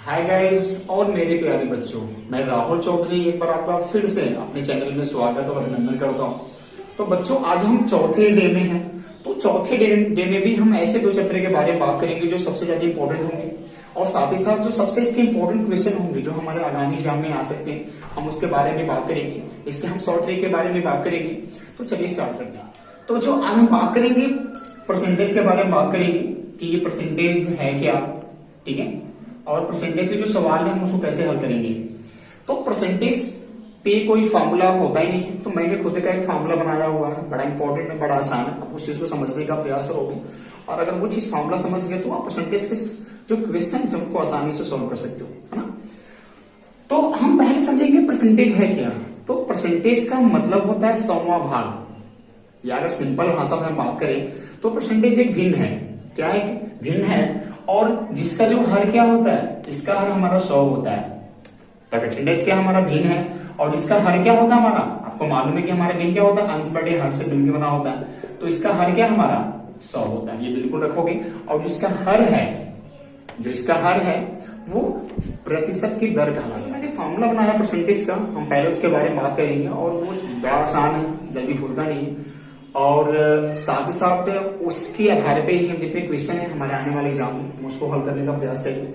Hi guys और मेरे प्यारे बच्चों, मैं राहुल चौधरी एक बार आपका फिर से अपने चैनल में स्वागत और अभिनंदन करता हूँ। तो बच्चों, आज हम चौथे डे में हैं। तो चौथे डे में भी हम ऐसे दो चैप्टर के बारे में बात करेंगे जो सबसे ज्यादा इंपॉर्टेंट होंगे, और साथ ही साथ जो सबसे इसके इंपॉर्टेंट क्वेश्चन होंगे जो हमारे आगामी एग्जाम में आ सकते हैं, हम उसके बारे में बात करेंगे। इसके हम शॉर्ट ट्रिक के बारे में बात करेंगे। तो चलिए स्टार्ट करते हैं। तो जो आज हम बात करेंगे परसेंटेज के बारे में बात करेंगे कि ये परसेंटेज है क्या, ठीक है, और परसेंटेज के जो सवाल है हम उसको कैसे हल करेंगे। तो परसेंटेज पे कोई फार्मूला होता ही नहीं है, तो मैंने खुद का एक फार्मूला बनाया हुआ है, बड़ा इंपॉर्टेंट है, बड़ा आसान है। आप उस चीज को समझने का प्रयास करोगे और अगर वो चीज फार्मूला समझ गए तो आप परसेंटेज के जो क्वेश्चन है उनको आसानी से सोल्व कर सकते हो, है ना। तो हम पहले समझेंगे परसेंटेज है क्या। तो परसेंटेज का मतलब होता है 100वां भाग, या अगर सिंपल भाषा में बात करें तो परसेंटेज एक भिन्न है। क्या है? भिन्न है, और जिसका जो हर क्या होता है, इसका हर हमारा 100 होता है। परसेंटेज क्या हमारा भिन्न है और इसका हर क्या होता है हमारा, आपको मालूम है कि हमारा भिन्न क्या होता है, अंश बटे हर से भिन्न बना होता है। तो इसका हर क्या हमारा 100 होता है, ये बिल्कुल रखोगे। और जिसका हर है, जो इसका हर है वो प्रतिशत की दर कहलाता है। मैंने फॉर्मूला बनाया परसेंटेज का, हम पहले उसके बारे में बात करेंगे, और वो बड़ा आसान है, जल्दी भूलता नहीं है। और साथ ही साथ उसके आधार पे ही हम जितने क्वेश्चन है हमारे आने वाले एग्जाम में हम उसको हल करने का प्रयास करेंगे।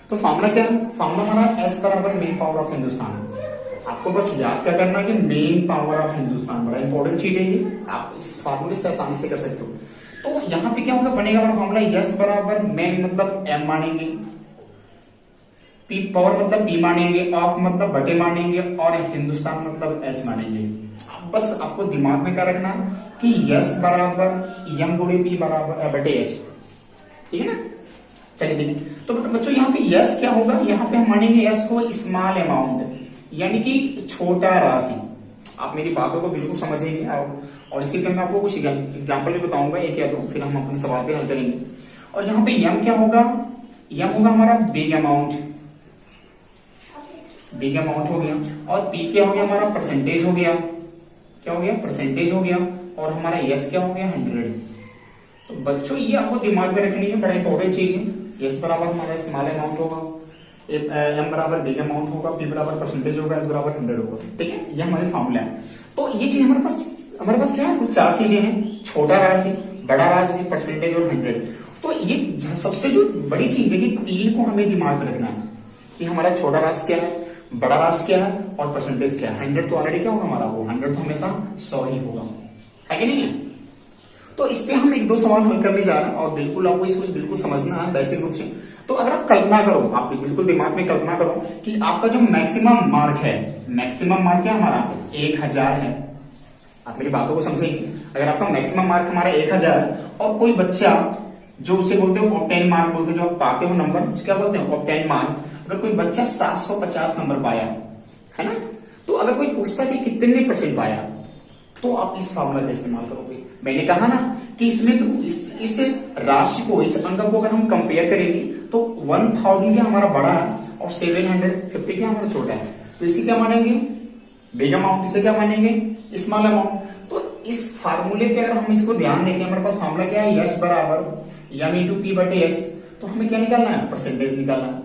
तो फॉर्मूला क्या है? फॉर्मूला हमारा S बराबर मेन पावर ऑफ हिंदुस्तान। आपको बस याद क्या करना है कि मेन पावर ऑफ हिंदुस्तान बड़ा इंपॉर्टेंट चीज है ये, आप इस फॉर्मूले से आसानी से कर सकते हो। तो यहाँ पे क्या होगा, बनेगा हमारा फॉर्मूला S बराबर मेन मतलब M मानेंगे, P पावर मतलब P मानेंगे, ऑफ मतलब बटे मानेंगे, और हिंदुस्तान मतलब S मानेंगे। बस आपको दिमाग में क्या रखना कि S बराबर M गुणे P बराबर बटे H, ठीक है ना। चलिए देखिए, तो बच्चों यहाँ पे S क्या होगा, यहाँ पे हम मानेंगे S को स्मॉल अमाउंट, यानी कि छोटा राशि। आप मेरी बातों को बिल्कुल समझेंगे, और इसी पे मैं आपको कुछ एग्जाम्पल भी बताऊंगा एक या दो, फिर हम अपने सवाल पे हल करेंगे। और यहाँ पे M क्या होगा, M होगा हमारा बिग अमाउंट, बिग अमाउंट हो गया। और P क्या हो गया हमारा, परसेंटेज हो गया, क्या हो गया, परसेंटेज हो गया। और हमारा S क्या हो गया, 100। तो बच्चों ये आपको दिमाग में रखनी है, बड़ा इंपॉर्टेंट चीज है। S बराबर हमारा स्मॉल अमाउंट होगा, M बराबर बिग अमाउंट होगा, P बराबर परसेंटेज होगा, S बराबर 100 होगा, ठीक है। ये हमारे फॉर्मूला है। तो ये चीज हमारे पास क्या है, कुछ चार चीजें हैं, छोटा राशि, बड़ा राशि, परसेंटेज और 100। तो ये सबसे जो बड़ी चीज है कि तीन को हमें दिमाग में रखना है कि हमारा छोटा राशि क्या है, बड़ा राशि क्या है, और परसेंटेज क्या है। 100 तो ऑलरेडी क्या होगा हमारा, वो 100 तो हमेशा 100 ही होगा, है कि नहीं है। तो इस पे हम एक दो सवाल हल करने जा रहे हैं, और बिल्कुल आपको इसको बिल्कुल समझना है बेसिक रूप से। तो अगर आप कल्पना करो, आप बिल्कुल दिमाग में कल्पना करो कि आपका जो मैक्सिमम मार्क है, मैक्सिमम मार्क क्या हमारा 1000 है। आप मेरी बातों को समझेंगे। अगर आपका मैक्सिमम मार्क हमारा 1000 है, और कोई बच्चा जो उसे बोलते हो ऑब्टेन मार्क बोलते हैं, जो आप पाते हो नंबर, उसे क्या बोलते हैं, ऑब्टेन मार्क। अगर कोई बच्चा 750 नंबर पाया है ना, तो अगर कोई पूछता है कि कितने परसेंट पाया, तो आप इस फॉर्मूला का इस्तेमाल करोगे। मैंने कहा ना कि इसमें तो इस राशि को, इस अंक को अगर हम कंपेयर करेंगे तो 1000 क्या हमारा बड़ा है और 750 क्या हमारा छोटा है। तो इसे क्या मानेंगे, बिग अमाउंट, इसे क्या मानेंगे, स्मॉल अमाउंट। तो इस फार्मूले पे अगर हम इसको ध्यान देंगे, हमारे पास फार्मूला क्या है, S बराबर M इंटू P बटे S। तो हमें क्या निकालना है, परसेंटेज निकालना है।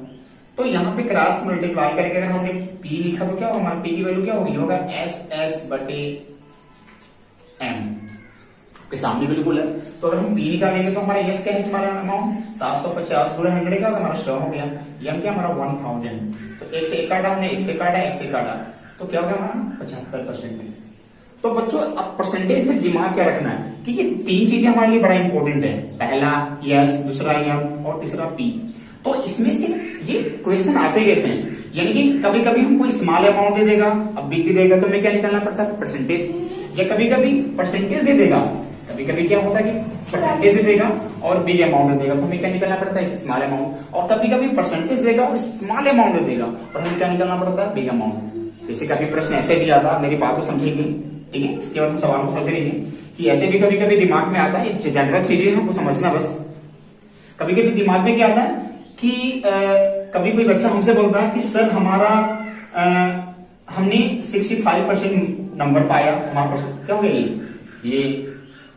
तो यहाँ पे क्रॉस मल्टीप्लाई करके अगर हमने P लिखा तो क्या होगा, हमारे P की वैल्यू क्या होगी, होगा SS बटे M के सामने बिल्कुल है। तो अगर हम P निकालेंगे तो हमारा S क्या है, हमारा अमाउंट 750 पूरा 100 का हमारा 100 हो गया। M क्या हमारा 1000। तो एक से एक काटा हमने, एक से काटा, एक से काटा, तो क्या हो गया हमारा 75%। तो बच्चों अब परसेंटेज में दिमाग क्या रखना है कि ये तीन चीजें हमारे लिए बड़ा इंपॉर्टेंट है। पहला S, दूसरा M और तीसरा P। तो इसमें से ये क्वेश्चन आते कैसे हैं, यानी कि कभी कभी हमको स्मॉल अमाउंट दे देगा, अब बिग दे देगा, तो हमें क्या निकालना पड़ता है, परसेंटेज। या कभी कभी परसेंटेज दे देगा, कभी कभी क्या होता है कि परसेंटेज दे देगा और बिग अमाउंट दे देगा, तो हमें क्या निकालना पड़ता है, स्मॉल अमाउंट। और कभी कभी परसेंटेज देगा और स्मॉल अमाउंट दे देगा, और हमें क्या निकालना पड़ता है, बिग अमाउंट। जैसे कभी प्रश्न ऐसे भी आता, मेरी बात को समझेंगे, ठीक है। इसके बाद हम सवाल को हल करेंगे कि ऐसे भी कभी कभी दिमाग में आता है, जनरल चीजें हमको समझना बस। कभी कभी दिमाग में क्या आता है कि कभी कोई बच्चा हमसे बोलता है कि सर हमारा हमने 65% नंबर पाया, हमारा क्या हो गया, ये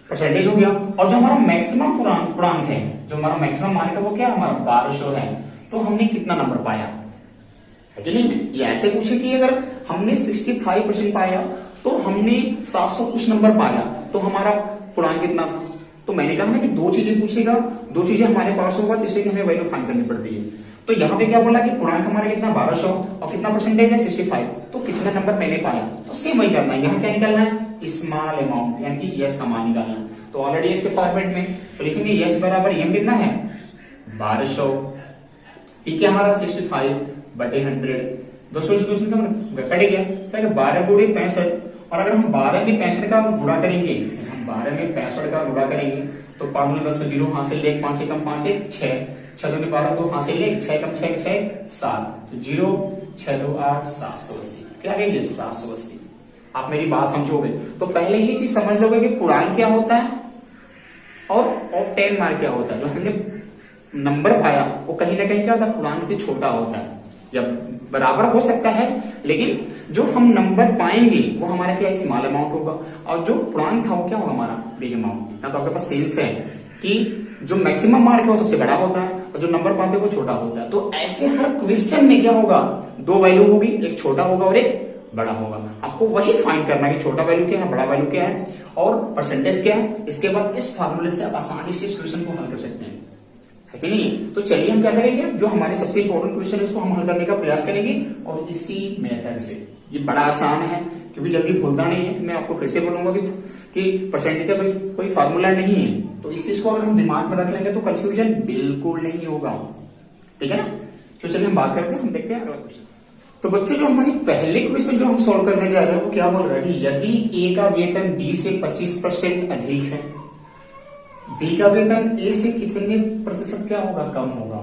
परसेंटेज हो गया। और जो हमारा मैक्सिमम पूर्णांक है, जो हमारा मैक्सिमम मार्क है वो क्या हमारा 1200 है। तो हमने कितना नंबर पाया, है कि नहीं है? ये ऐसे पूछे कि अगर हमने 65% पाया तो हमने 700 कुछ नंबर पाया तो हमारा पूर्णांक कितना था। तो मैंने कहा ना कि दो चीजें पूछेगा, दो चीजें हमारे पास होगा, तीसरे की हमें वैल्यू फाइंड करनी पड़ती है। तो यहाँ पे क्या बोला कि पूर्णांक हमारा कितना 1200 और कितना परसेंटेज है 65, तो कितना नंबर मैंने पाया। तो सेम वही करना है, यहाँ क्या निकलना है स्मॉल अमाउंट यानी कि यस का मान निकालना है। तो ऑलरेडी इसके फॉर्मेट में तो लिखेंगे यस बराबर एम कितना है 1200, पी के हमारा 65/100। दोस्तों कट गया, 12 गुणे 65, और अगर हम 12 में 65 का गुणा करेंगे, हम 12 में 65 का गुणा करेंगे तो 5 10 0 हासिल ले, 5 कम 5 6, 6 2 12 2 हासिल ले, 6 कम 6 6 7, तो 0 6 2 8 780, क्या कहेंगे 780। आप मेरी बात समझोगे तो पहले ये चीज समझ लोगे कि पूर्णांक क्या होता है और ऑक्टेन मार्क क्या होता है। जो हमने नंबर पाया वो कहीं ना कहीं क्या होता है पूर्णांक से छोटा होता है या बराबर हो सकता है, लेकिन जो हम नंबर पाएंगे वो हमारा क्या स्मॉल अमाउंट होगा, और जो पूर्णांक था वो क्या होगा हमारा बिग अमाउंट। इतना तो आपके पास सेंस है कि जो मैक्सिमम मार्क है वो सबसे बड़ा होता है और जो नंबर पाते हैं वो छोटा होता है। तो ऐसे हर क्वेश्चन में क्या होगा, दो वैल्यू होगी, एक छोटा होगा और एक बड़ा होगा। आपको वही फाइंड करना है कि छोटा वैल्यू क्या है, बड़ा वैल्यू क्या है और परसेंटेज क्या है। इसके बाद इस फार्मूले से आप आसानी से इस क्वेश्चन को हल कर सकते हैं, है कि नहीं। तो चलिए हम क्या करेंगे, जो हमारे सबसे इंपॉर्टेंट क्वेश्चन है उसको हम हल करने का प्रयास करेंगे और इसी मेथड से। ये बड़ा आसान है क्योंकि जल्दी भूलता नहीं है। मैं आपको फिर से बोलूंगा कि परसेंटेज का कोई फार्मूला नहीं है, तो इस चीज को अगर हम दिमाग में रख लेंगे तो कंफ्यूजन बिल्कुल नहीं होगा, ठीक है ना। तो चलिए हम बात करते हैं, हम देखते हैं अगला क्वेश्चन। तो बच्चों जो हमारी पहले क्वेश्चन जो हम सॉल्व करने जा रहे हैं वो क्या बोल रहा है कि यदि ए का वेतन बी से 25% अधिक है, बी का वेतन ए से कितने प्रतिशत क्या होगा कम होगा,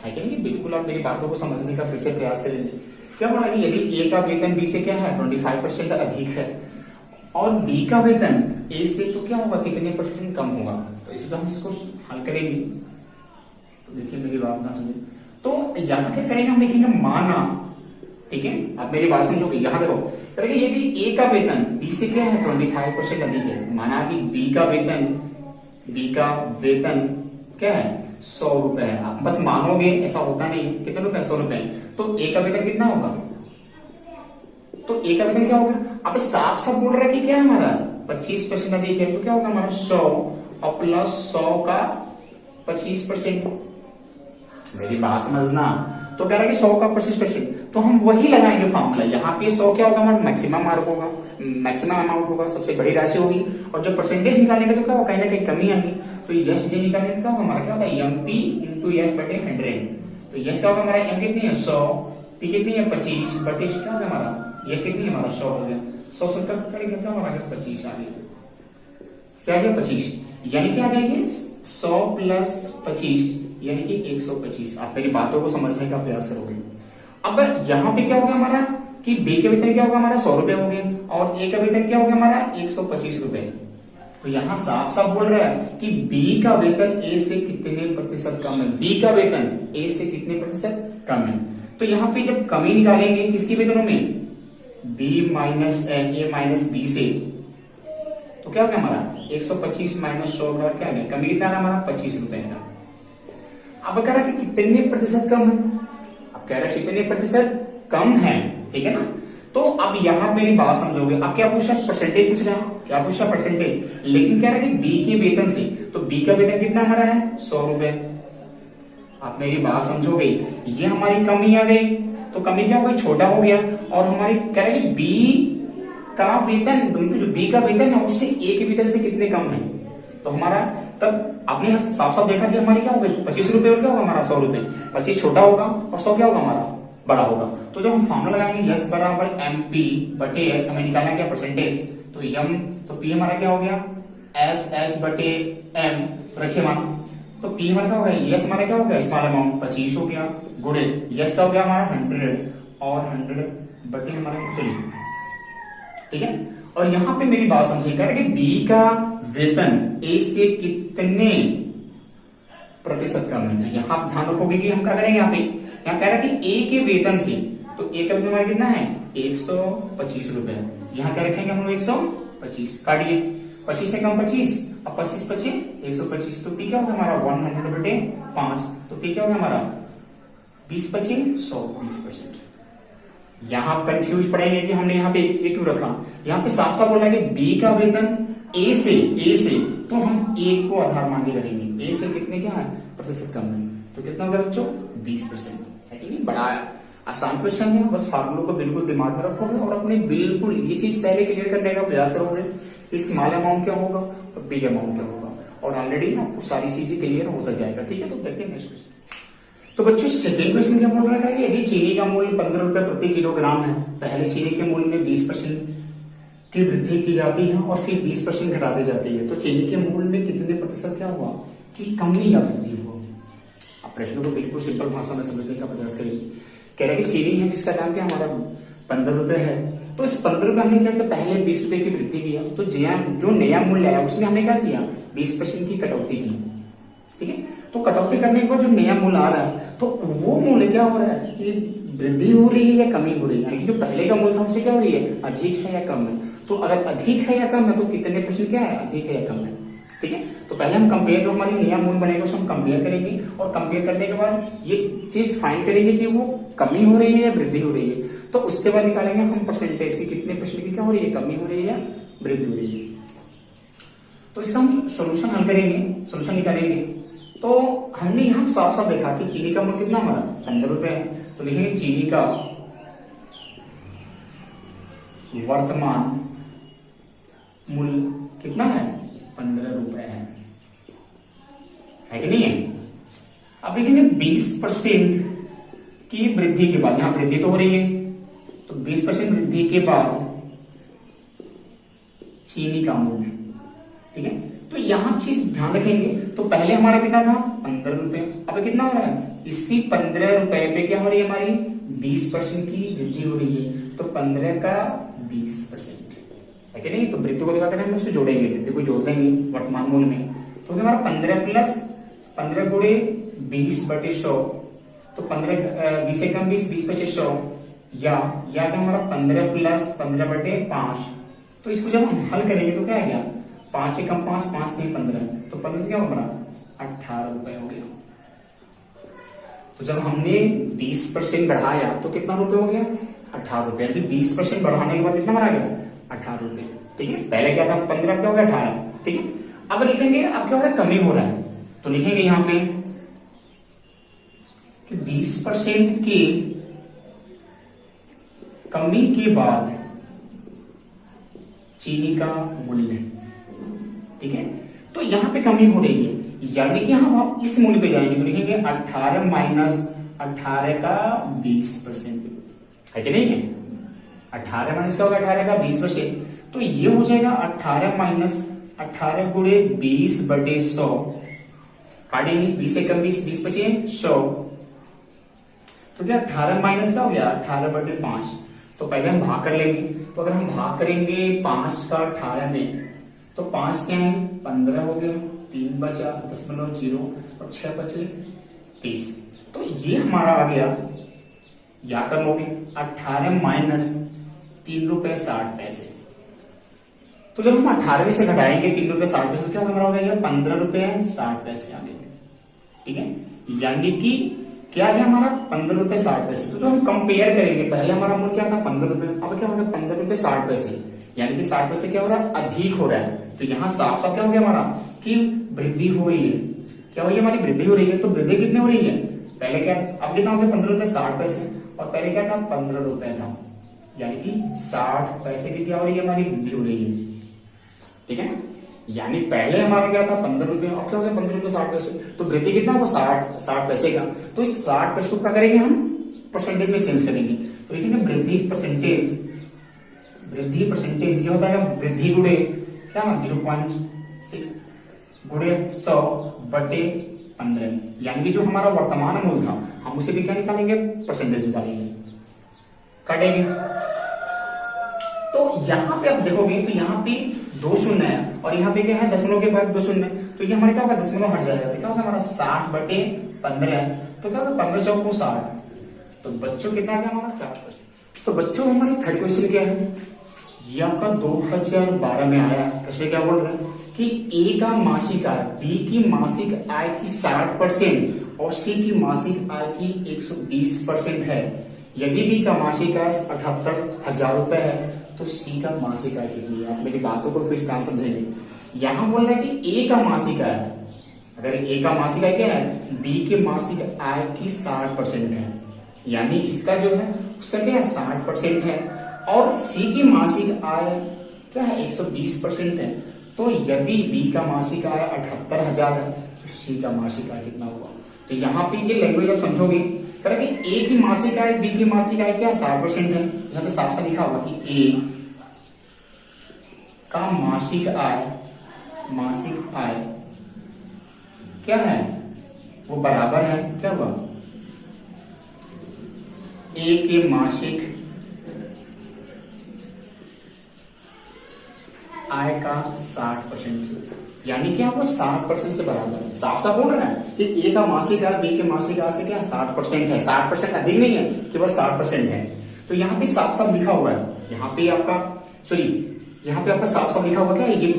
है कि नहीं। बिल्कुल आप मेरी बातों को समझने का फिर से प्रयास करेंगे। क्या बोला कि यदि ए का वेतन बी से क्या है 25% अधिक है और बी का वेतन ए से तो क्या होगा कितने परसेंट कम होगा। तो इसको हम इसको हल करेंगे, तो देखिए मेरी बात ना समझे। तो यहां क्या करेंगे, हम देखेंगे माना, ठीक है आप मेरी बात समझोगे। यहां देखो करेंगे यदि ए का वेतन बी से क्या है 25% अधिक है, माना कि बी का वेतन क्या है 100 रुपए है। आप बस मानोगे, ऐसा होता नहीं है। कितने रुपए 100 रुपए। तो ए का वेतन कितना होगा, तो ए का वेतन क्या होगा। अब साफ साफ बोल रहा है कि क्या है हमारा 25% अधिक है, तो क्या होगा हमारा 100 और प्लस 100 का 25%। मेरी बात समझना। तो कह रहा है कि 100 का 25%, तो हम वही लगाएंगे फॉर्मूला। यहाँ पे 100 क्या होगा हमारा मैक्सिमम मार्क होगा, मैक्सिमम अमाउंट होगा, सबसे बड़ी राशि होगी। और जब परसेंटेज निकालेंगे तो क्या होगा कहीं ना कहीं कमी आएगी। तो यस जे निकालेंगे तो क्या होगा हमारा क्या होगा एमपी इंटू यस बटे 100। तो यस क्या होगा हमारा एम कितनी है 100, पी कितनी है 25 बटे क्या होगा हमारा यस कितनी है हमारा 100 हो गया। 100 से कटेगा क्या हमारा 25 आ गया, क्या आ गया 25, यानी क्या आ गया 100 प्लस 25 यानी कि 125। आप मेरी बातों को समझने का प्रयास करोगे। अब यहाँ पे क्या होगा हमारा कि बी का वेतन क्या होगा हमारा 100 रुपए हो गए और ए का वेतन क्या होगा हमारा 125 रुपए। तो यहाँ साफ साफ बोल रहा है कि बी का वेतन ए से कितने प्रतिशत कम है, बी का वेतन ए से कितने प्रतिशत कम है। तो यहाँ पे जब कमी निकालेंगे किसकी वेतनों में बी माइनस ए माइनस बी से, तो क्या हो गया हमारा 125 माइनस 100 क्या आ गया, कमी कितना हमारा 25 रुपए का। अब कह रहा है कि कितने प्रतिशत कम है, अब कह रहा है कितने प्रतिशत कम है, ठीक है ना। तो अब यहां मेरी बात समझोगे। अब क्या पूछा परसेंटेज पूछ रहा है, क्या पूछा परसेंटेज, लेकिन कह रहा है कि बी के वेतन से, तो बी का वेतन कितना हमारा है 100 रुपए। आप मेरी बात समझोगे, ये हमारी कमी आ गई, तो कमी क्या हो गई छोटा हो गया। और हमारी कह रहे हैं बी का वेतन, जो बी का वेतन है उससे ए के वेतन से कितने कम है। तो हमारा तब आपने साफ साफ देखा कि हमारे क्या हो गए 25 रुपए और क्या होगा हमारा 100 रुपए। 25 छोटा होगा और 100 क्या होगा हमारा बड़ा होगा। तो जब हम फॉर्मूला लगाएंगे यस बराबर एम पी बटे एस, हमें निकालना क्या परसेंटेज, तो एम तो पी हमारा क्या हो गया एस एस बटे एम रखे मान। तो पी हमारा क्या हो गया यस हमारा क्या हो गया स्मॉल अमाउंट 25 हो गया गुणे यस का हो गया हमारा 100 और 100 बटे हमारा चलिए, ठीक है। और यहां पे मेरी बात समझिए, कह रहे कि बी का वेतन ए से कितने प्रतिशत कम है। तो यहां ध्यान रखोगे कि हम क्या करेंगे, यहाँ कह रहा है कि ए के वेतन से, तो ए का वेतन हमारा कितना है 125 रुपए। यहाँ क्या रखेंगे हम लोग 125 काटिए, 25 से कम 25, अब 25 25 125। तो पी क्या होगा हमारा 100 बटे 5। तो पी क्या होगा हमारा 20 बचे 100, 20%। यहां आप कंफ्यूज पड़ेंगे कि हमने यहाँ पे ए क्यों रखा। यहाँ पे साफ साफ बोला कि बी का वेतन ए से तो हम ए को आधार मान के करेंगे। ए से कितने क्या है प्रतिशत कम है, तो कितना होगा बच्चों 20% है कि नहीं। बड़ा आसान क्वेश्चन है, बस फार्मूलों को बिल्कुल दिमाग में रखोगे और अपने बिल्कुल ये चीज पहले क्लियर करने का प्रयास करोगे। स्मॉल अमाउंट क्या होगा और बिग अमाउंट क्या होगा, और ऑलरेडी आपको सारी चीजें क्लियर होता जाएगा। ठीक है, तो देखते हैं नेक्स्ट क्वेश्चन। तो बच्चों सेकेंड क्वेश्चन क्या बोल रहा है कि यदि चीनी का मूल्य 15 रुपए प्रति किलोग्राम है, पहले चीनी के मूल्य में 20% की वृद्धि की जाती है और फिर 20% घटा दी जाती है, तो चीनी के मूल्य में कितने प्रतिशत क्या हुआ कि कमी या वृद्धि हुआ। आप प्रश्न को बिल्कुल सिंपल भाषा में समझने का प्रयास करिए। कह रहे कि चीनी है जिसका दाम क्या हमारा 15 रुपए है, तो इस 15 रुपए हमने क्या किया पहले 20 रुपए की वृद्धि किया, तो जो नया मूल्य आया उसमें हमने क्या किया 20% की कटौती की। ठीक है, तो कटौती करने के बाद जो नया मूल्य आ रहा है तो वो मूल्य क्या हो रहा है कि वृद्धि हो रही है या कमी हो रही है, यानी कि जो पहले का मूल्य था उससे क्या हो रही है अधिक है या कम है। तो अगर अधिक है या कम है तो कितने परसेंट क्या है अधिक है या कम है। ठीक है, तो पहले हम कंपेयर जो हमारी नया मूल्य बनेगा उसको हम कंपेयर करेंगे और कंपेयर करने के बाद ये चीज फाइंड करेंगे कि वो कमी हो रही है या वृद्धि हो रही है। तो उसके बाद निकालेंगे हम परसेंटेज की कितने परसेंट की क्या हो रही है कमी हो रही है या वृद्धि हो रही है। तो इसका हम सोल्यूशन हल करेंगे, सोल्यूशन निकालेंगे। तो हमने यहाँ साफ साफ देखा कि चीनी का मूल्य कितना हमारा 15 रुपए है, तो लिखेंगे चीनी का वर्तमान मूल्य कितना है 15 रुपए है कि नहीं है। अब लिखेंगे 20% की वृद्धि के बाद, यहां वृद्धि तो हो रही है, तो 20% वृद्धि के बाद चीनी का मूल्य। ठीक है, तो यहां चीज ध्यान रखेंगे, तो पहले हमारा कितना था 15 रुपए, अब कितना हो रहा है इसी 15 रुपए पे क्या हो रही है हमारी 20% की वृद्धि हो रही है, तो 15 का 20% है कि नहीं। तो वृद्धि को दिखाकर हम उसको जोड़ेंगे, वृद्धि को जोड़ देंगे वर्तमान मूल्य में, तो हमारा 15 प्लस 15 गुणे 20/100, तो 20 से कम 20/100 या क्या हमारा 15 प्लस 15/5। तो इसको जब हम हल करेंगे तो क्या आ गया 5 से कम 5, 5 नहीं 15, तो 15 क्या हमारा 18 रुपए हो गया। तो जब हमने 20% बढ़ाया तो कितना रुपए हो गया 18 रुपए, फिर 20% बढ़ाने के बाद कितना बना गया 18 रुपए। ठीक है, पहले क्या था 15 रुपए हो गया 18। ठीक है, अब लिखेंगे अब क्या हो रहा है कमी हो रहा है, तो लिखेंगे यहां पे कि 20% की कमी के बाद चीनी का मूल्य। ठीक है, तो यहां पे कमी हो रही है, यानी कि हम इस मूल्य पे जाएंगे तो लिखेंगे 18 माइनस 18 का 20% है कि नहीं है। 18 माइनस क्या होगा 18 का 20%, तो ये हो जाएगा 18 माइनस 18 गुणे 20/100, काटेंगे 20 से कम 20, 20 बचे 100, तो क्या 18 माइनस क्या हो गया 18/5। तो पहले हम भाग कर लेंगे, तो अगर हम भाग करेंगे 5 का 18 में, तो 5 क्या है 15 हो गया, 3 बचा 0.0 और 6 बचे 30। तो ये हमारा आ गया, या कर लोगे 18 माइनस 3 रुपए 60 पैसे। तो जब हम 18 से घटाएंगे 3 रुपए 60 पैसे, क्या हमारा हो गया 15 रुपए 60 पैसे आ गए। ठीक है, यानी कि क्या गया हमारा 15 रुपए 60 पैसे। तो जो हम कंपेयर करेंगे, पहले हमारा मूल्य क्या था 15 रुपए, अब क्या हो गया 15 रुपए 60 पैसे, यानी कि 60 पैसे क्या हो रहा है अधिक हो रहा है। तो यहाँ साफ साफ क्या हो गया हमारा कि वृद्धि हो रही है, क्या हो रही है हमारी वृद्धि हो रही है। तो वृद्धि कितनी हो रही है, पहले क्या अब कितना हो गया 15 रुपए 60 पैसे, और पहले क्या था 15 रुपए था, यानी कि 60 पैसे की क्या हो रही है हमारी वृद्धि हो रही है। ठीक है ना, यानी पहले हमारा क्या था 15 रुपए, अब क्या हो गया 15 रुपए 60 पैसे, तो वृद्धि कितना होगा 60 पैसे का। तो इस 60 पैसे को क्या करेंगे हम परसेंटेज में चेंज करेंगे, तो लिखेंगे वृद्धि परसेंटेज ये होता है वृद्धि गुणे क्या 0.6 गुणे 100/15, यानी कि जो हमारा वर्तमान मूल्य था हम उसे भी क्या निकालेंगे परसेंटेज निकालेंगे, काटेंगे। तो यहाँ पे आप देखोगे तो यहाँ पे 2 शून्य है और यहाँ पे क्या है दशमलव के बाद 2 शून्य, तो ये हमारे क्या होगा दशमलव हट जाएगा, तो क्या होगा हमारा 60/15 है, तो क्या होगा 15 चौको 60। तो बच्चों कितना गया हमारा 4%। तो बच्चों हमारे थर्ड क्वेश्चन क्या है, ये आपका 2012 में आया। प्रश्न क्या बोल रहे हैं कि ए का मासिक आय बी की मासिक आय की 60% और सी की मासिक आय की 120% है। यदि बी का मासिक आय 78,000 रुपए है तो सी का मासिक आय कितनी है। आप मेरी बातों को फिर ध्यान समझेंगे। यहां बोल रहा है कि ए का मासिक आय, अगर ए का मासिक आय क्या है, बी के मासिक आय की 60% है, यानी इसका जो है उसका क्या है 60% है, और सी की मासिक आय क्या है 120% है। तो यदि बी का मासिक आय 78,000 है तो सी का मासिक आय कितना हुआ। तो यहाँ पे ये लैंग्वेज आप समझोगे कि ए की मासिक आय बी की मासिक आय क्या 60% है। यहाँ पे साफ साफ लिखा होगा कि ए का मासिक आय क्या है, वो बराबर है क्या हुआ ए के मासिक आय का 60%, यानी कि वो 60% से बराबर है। साफ साफ बोल रहा है कि ए का मासिक आय बी के मासिक आय से क्या 60% है। 60% अधिक नहीं है, केवल 60% है। तो यहाँ पे साफ साफ लिखा हुआ है, यहाँ पे आपका साफ साफ लिखा हुआ क्या है ये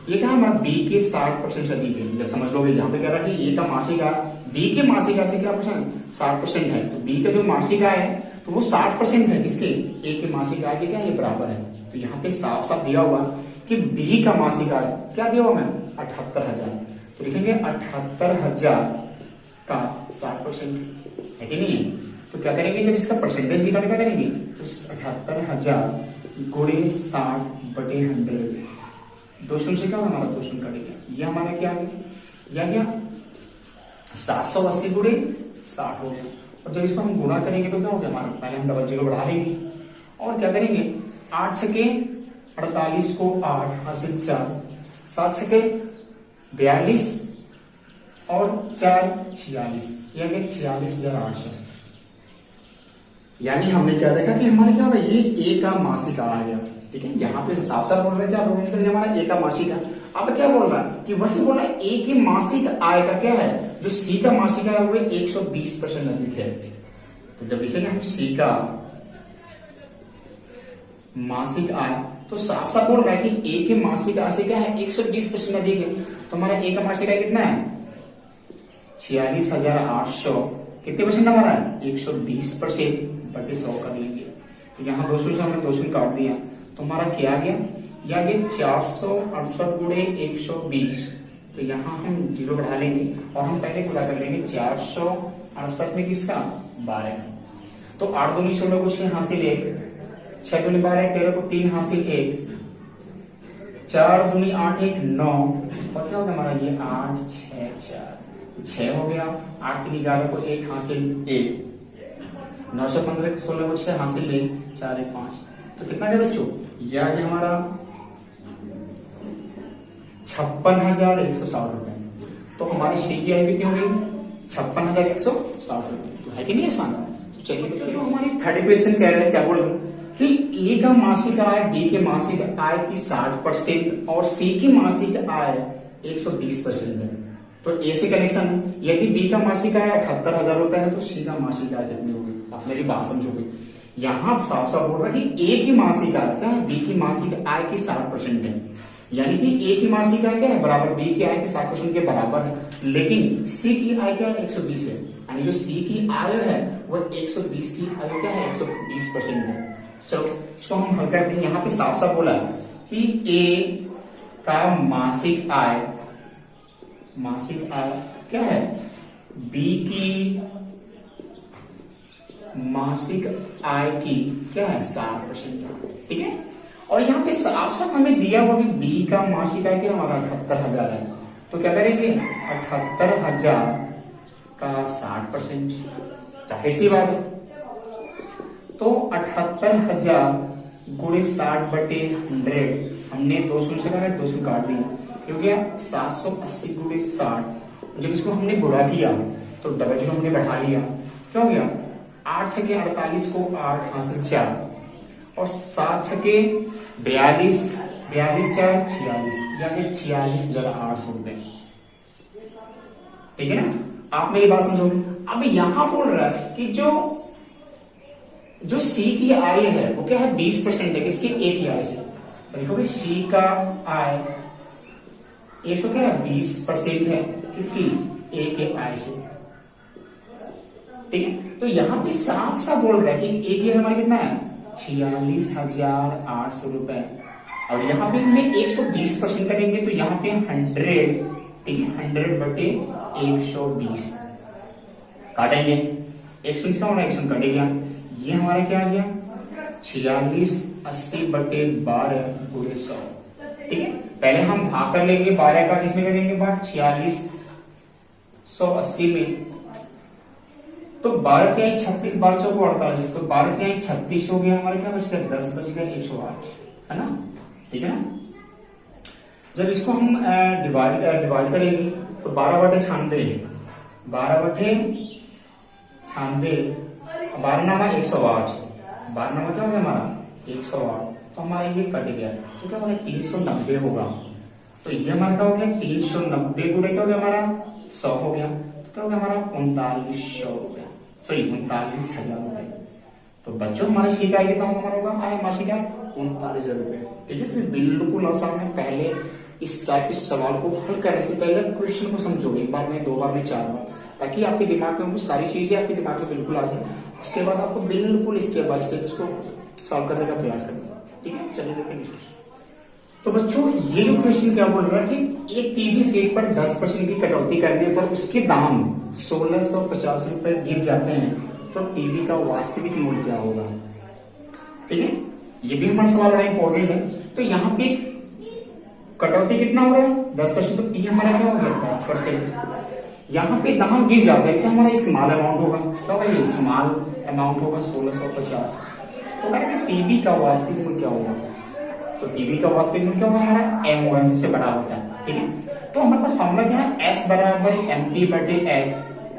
क्या है हमारा बी के 60% से अधिक है। जब समझ लोगे यहाँ पे कह रहा है कि ए का मासिक आय बी के मासिक आय से क्या परसेंट 60% है, तो बी का जो मासिक आय है तो वो 60% है किसके, ए के मासिक आय के क्या ये बराबर है। तो यहाँ पे साफ साफ दिया हुआ कि बी का मासिक आय क्या दिया हुआ मैं 78,000, तो लिखेंगे 78,000 का 60% है कि नहीं है। तो क्या करेंगे जब इसका परसेंटेज निकालने का करेंगे तो 78,000 गुणे 60/100, 200 से क्या होगा हमारा 200 कटेगा, ये हमारा क्या आ गया, क्या 780 गुणे 60 हो गया। और जब इसको हम गुणा करेंगे तो क्या हो गया हमारा, पहले हम डबल जीरो बढ़ा लेंगे और क्या करेंगे 8 छके 48 को 8 हासिल 4, 7 छके 42 और 4 46, यानी 46,800। यानी हमने क्या देखा कि हमारे क्या होगा ये ए का मासिक आय आ गया। ठीक है, यहाँ पे साफ साफ बोल रहे हैं क्या हमारा ए का मासिक आय। अब क्या बोल रहा है कि वही बोल रहा है ए के मासिक आय का क्या है, जो सी का मासिक आय वो 120% अधिक है। तो जब लिखेंगे हम सी का मासिक आय तो साफ साफ बोल रहा है कि ए के मासिक आय से क्या है 120% अधिक है। तो हमारा ए का मासिक आय कितना है 46,800, कितने परसेंट हमारा है 120% बटे 100 कर लेंगे। तो यहाँ 200 से हमने 200 काट दिया तो हमारा क्या आ गया, यह आ गया 468 गुणे 120। तो यहाँ हम जीरो बढ़ा लेंगे और हम पहले गुणा कर लेंगे 468 में किसका 12। तो 8 दूनी 16 को 6 हासिल 1, 6 दूनी 12 13 को 3 हासिल 1, 4 दूनी 8 1 9, और क्या होगा हमारा ये 8 6 4 6 हो गया। 8 3 11 को 1 हासिल 1, 915 16 को 6 हासिल 1, 4 1 5। तो कितना है बच्चों, यह आ गया हमारा 56,160 रुपए। तो हमारी सी की आय कितनी हो गई 56,160 रुपए। तो है कि नहीं आसान। तो चलिए बच्चों जो हमारी थर्ड क्वेश्चन कह रहे हैं क्या बोल रहे हैं कि ए का मासिक आय बी के मासिक आय की 60% और सी की मासिक आय 120% है। तो ए से कनेक्शन है, यदि बी का मासिक आय 78,000 रुपए है तो सी का मासिक आय कितनी होगी। आप मेरी बात समझोगे, यहाँ साफ साफ बोल रहा है कि ए की मासिक आय क्या है बी की मासिक आय की 60% है, यानी कि ए की मासिक आय क्या है बराबर बी की आय के 60% के बराबर है, लेकिन सी की आय क्या है 120 है, यानी जो सी की आय है वो 120 की आय क्या है 120% है। चलो इसको हम हल करते हैं। यहाँ पे साफ साफ बोला कि ए का मासिक आय क्या है बी की मासिक आय की क्या है 60%। ठीक है, और यहाँ पे साफ साफ हमें दिया हुआ कि बी का मासिक आय क्या हमारा 78,000 है। तो क्या करेंगे 78,000 का 60%, जाहिर सी बात है। तो 78,000 गुणे 60/100, हमने 200 से 200 काट दिया क्योंकि 780 गुणे 60। जब इसको हमने गुणा किया तो डबल जीरो हमने बढ़ा लिया, क्या हो गया 8 छके 48 को 8 हासिल 4 और 7 छके 42 42 4 46, यानी 46,800 रुपए। ठीक है ना, आप मेरी बात समझो। अब यहां बोल रहा है कि जो जो सी की आय है वो क्या है 20% है किसकी ए की आय से। देखो सी का आय 100 क्या है 20% है किसकी ए के आय से। ठीक है, तो यहाँ पे साफ साफ बोल रहा है कि ए की हमारा कितना है 46,800 रुपए। और यहाँ पे हमें 120% करेंगे तो यहाँ पे 100, ठीक है 100/120 काटेंगे। 100 का होना 100 कट गया, ये हमारा क्या आ गया 4680/12 गुणे 100। ठीक है, पहले हम भाग कर लेंगे 12 का, किसमें करेंगे भाग 4680 में। तो 12 तिहाई 36, 12 चौको 48, तो 12 तिहाई 36 हो गया हमारा, क्या बच गया 10 बच गया 108, है ना। ठीक है ना, जब इसको हम डिवाइड करेंगे तो 12/96, 12/96, 12 नामा 108, 12 नामा क्या हो गया हमारा 108, तो हमारा ये कट गया तो क्या हो गया 390 होगा। तो ये हमारा क्या हो गया 390 गुणे क्या हो गया हमारा 100 हो गया, तो क्या हो गया हमारा 3900 रुपया, सॉरी 39,000 रुपए। तो बच्चों हमारा सी का कितना हमारा होगा आय मासिक का 39,000 रुपए। ठीक है, तो बिल्कुल आसान है। पहले इस टाइप के सवाल को हल करने से पहले क्वेश्चन को समझो, एक बार में, 2 बार में, 4 बार, ताकि आपके दिमाग में वो सारी चीजें आपके दिमाग में बिल्कुल आ जाए। उसके बाद आपको बिल्कुल स्टेप बाय स्टेप इसको सॉल्व करने का प्रयास करना। ठीक है, चलिए देखते हैं। तो बच्चों ये जो क्वेश्चन क्या बोल रहा है कि एक टीवी सेट पर 10% की कटौती करने पर उसके दाम 1650 रुपए गिर जाते हैं, तो टीवी का वास्तविक मूल्य क्या होगा। ठीक है, ये भी हमारा सवाल बड़ा इंपॉर्टेंट है। तो यहाँ पे कटौती कितना हो रहा है 10%, तो पी हमारा क्या हो गया 10%। यहाँ पे दाम गिर जाता है, क्या हमारा स्मॉल अमाउंट होगा, तो भाई स्मॉल अमाउंट होगा 1650। तो कहेंगे टीवी का वास्तविक मूल्य क्या होगा, तो टीवी का वास्तविक मूल्य क्या होगा हमारा एम वन सबसे बड़ा होता है। ठीक है, तो हमारे पास फॉर्मूला क्या है एस बराबर MP/S,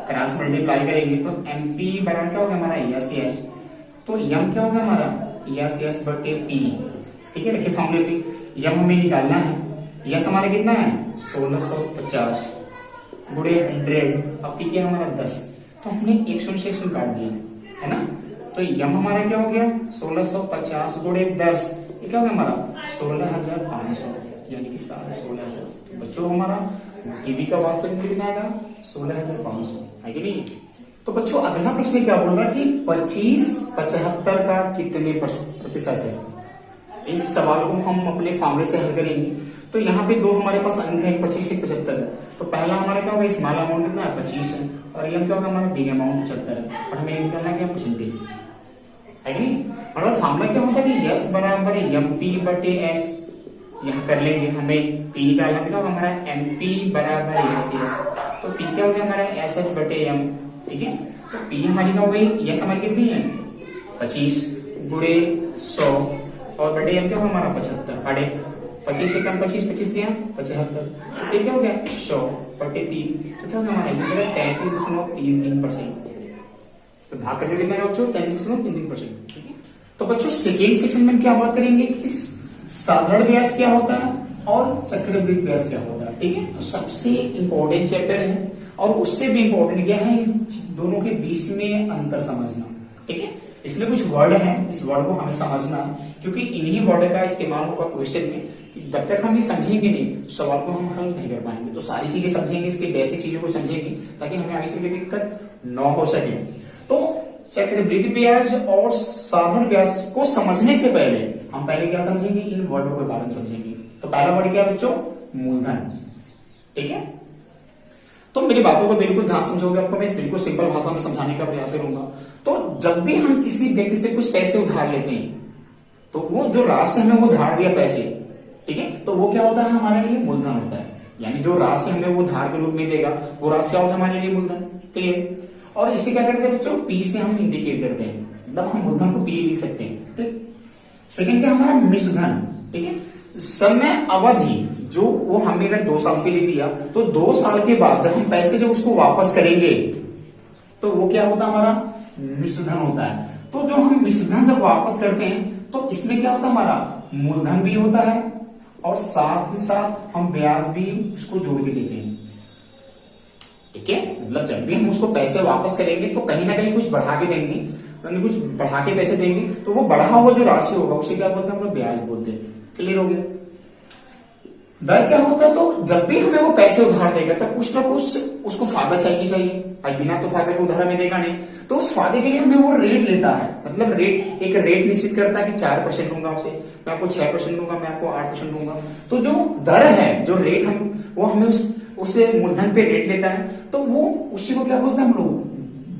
क्रॉस मल्टीप्लाई करेंगे तो MP बराबर क्या होगा हमारा SS, तो यम क्या होगा हमारा SS/P। ठीक है, देखिए फॉर्मूले पे यम हमें निकालना है, यस हमारा कितना है 1650 गुणे 100, अब पी क्या हमारा 10, तो हमने 100 से 100 काट दिया, है ना। तो यम हमारा क्या हो गया 1650 गुणे 10, ये क्या हो गया हमारा 16,500, यानी कि 16,000। तो बच्चों हमारा टीवी का वास्तविक मूल्य कितना आएगा 16,500, है कि नहीं। तो बच्चों अगला प्रश्न क्या बोल रहा है कि 25/75 का कितने प्रतिशत है। इस सवाल को हम अपने फॉर्मूले से हल करेंगे। तो यहाँ पे दो हमारे पास अंक है 25 से 75 है, तो पहला हमारा क्या होगा स्मॉल अमाउंट कितना है 25 है, और यम क्या होगा हमारा बिग अमाउंट 75 है, और हमें निकालना क्या परसेंटेज, है कि नहीं। मतलब फॉर्मूला क्या होता है कि यस बराबर MP/S, यहाँ कर लेंगे, हमें पी निकालना कितना होगा हमारा MP बराबर SS, तो पी क्या हो गया हमारा SS/M। ठीक है, तो पी हमारी क्या हो गई, यस हमारी कितनी है 25 गुणे 100, और बटे एम क्या होगा हमारा 75, अड़े 25 से कम 25 दिया 75, तो क्या हो गया 100/3, तो क्या होगा हमारा 33.33%। तो भाग करके कितना है बच्चों 33.33%। ठीक है, तो बच्चों सेकेंड सेक्शन में क्या बात करेंगे कि साधारण ब्याज क्या होता है और चक्रवृद्धि ब्याज क्या होता है। ठीक है, तो सबसे इंपॉर्टेंट चैप्टर है, और उससे भी इंपॉर्टेंट क्या है दोनों के बीच में अंतर समझना। ठीक है, इसमें कुछ वर्ड है, इस वर्ड को हमें समझना है, क्योंकि इन्हीं वर्ड का इस्तेमाल होगा क्वेश्चन में। जब तक हम ये समझेंगे नहीं सवाल को हम हल नहीं कर पाएंगे। तो सारी चीजें समझेंगे, इसके बेसिक चीजों को समझेंगे, ताकि हमें आगे चल के दिक्कत न हो सके। तो चक्रवृद्धि ब्याज और साधारण ब्याज को समझने से पहले हम पहले क्या समझेंगे, इन वर्डों के बारे में समझेंगे। तो पहला वर्ड क्या है बच्चों मूलधन। ठीक है, तो मेरी बातों को बिल्कुल ध्यान समझोगे, आपको मैं बिल्कुल सिंपल भाषा में समझाने का प्रयास करूंगा। तो जब भी हम किसी व्यक्ति से कुछ पैसे उधार लेते हैं, तो वो जो राशि हमें वो उधार दिया पैसे, ठीक है, तो वो क्या होता है हमारे लिए मूलधन होता है। यानी जो राशि हमें वो उधार के रूप में देगा वो राशि क्या होगा हमारे लिए मूलधन। क्लियर, और इसे क्या करते हैं बच्चों पी से हम इंडिकेट करते हैं, मतलब हम मूलधन को पी लिख सकते हैं। ठीक, सेकंड क्या हमारा मिश्रधन। ठीक है, समय अवधि जो वो हमें अगर 2 साल के लिए दिया, तो 2 साल के बाद जब हम पैसे जब उसको वापस करेंगे तो वो क्या होता है हमारा मिश्रधन होता है। तो जो हम मिश्रधन जब वापस करते हैं तो इसमें क्या होता है हमारा मूलधन भी होता है, और साथ ही साथ हम ब्याज भी उसको जोड़ के देते हैं। ठीक है, मतलब जब भी हम उसको पैसे वापस करेंगे तो कहीं ना कहीं कुछ बढ़ा के देंगे, यानी कुछ बढ़ा के पैसे देंगे, तो वो बढ़ा हुआ जो राशि होगा उसे क्या बोलते हैं हम लोग, ब्याज बोलते हैं। क्लियर हो गया। दर क्या होता है, तो जब भी हमें वो पैसे उधार देगा तो कुछ ना कुछ उसको फायदा चाहिए। भाई बिना तो फायदा के उधार हमें देगा नहीं, तो उस फायदे के लिए हमें वो रेट लेता है, मतलब रेट, एक रेट निश्चित करता है कि 4% दूंगा आपसे, मैं आपको 6% दूंगा, मैं आपको 8% दूंगा। तो जो दर है, जो रेट हम, वो हमें उससे मूलधन पे रेट लेता है, तो वो उसी को क्या बोलते हैं हम लोग,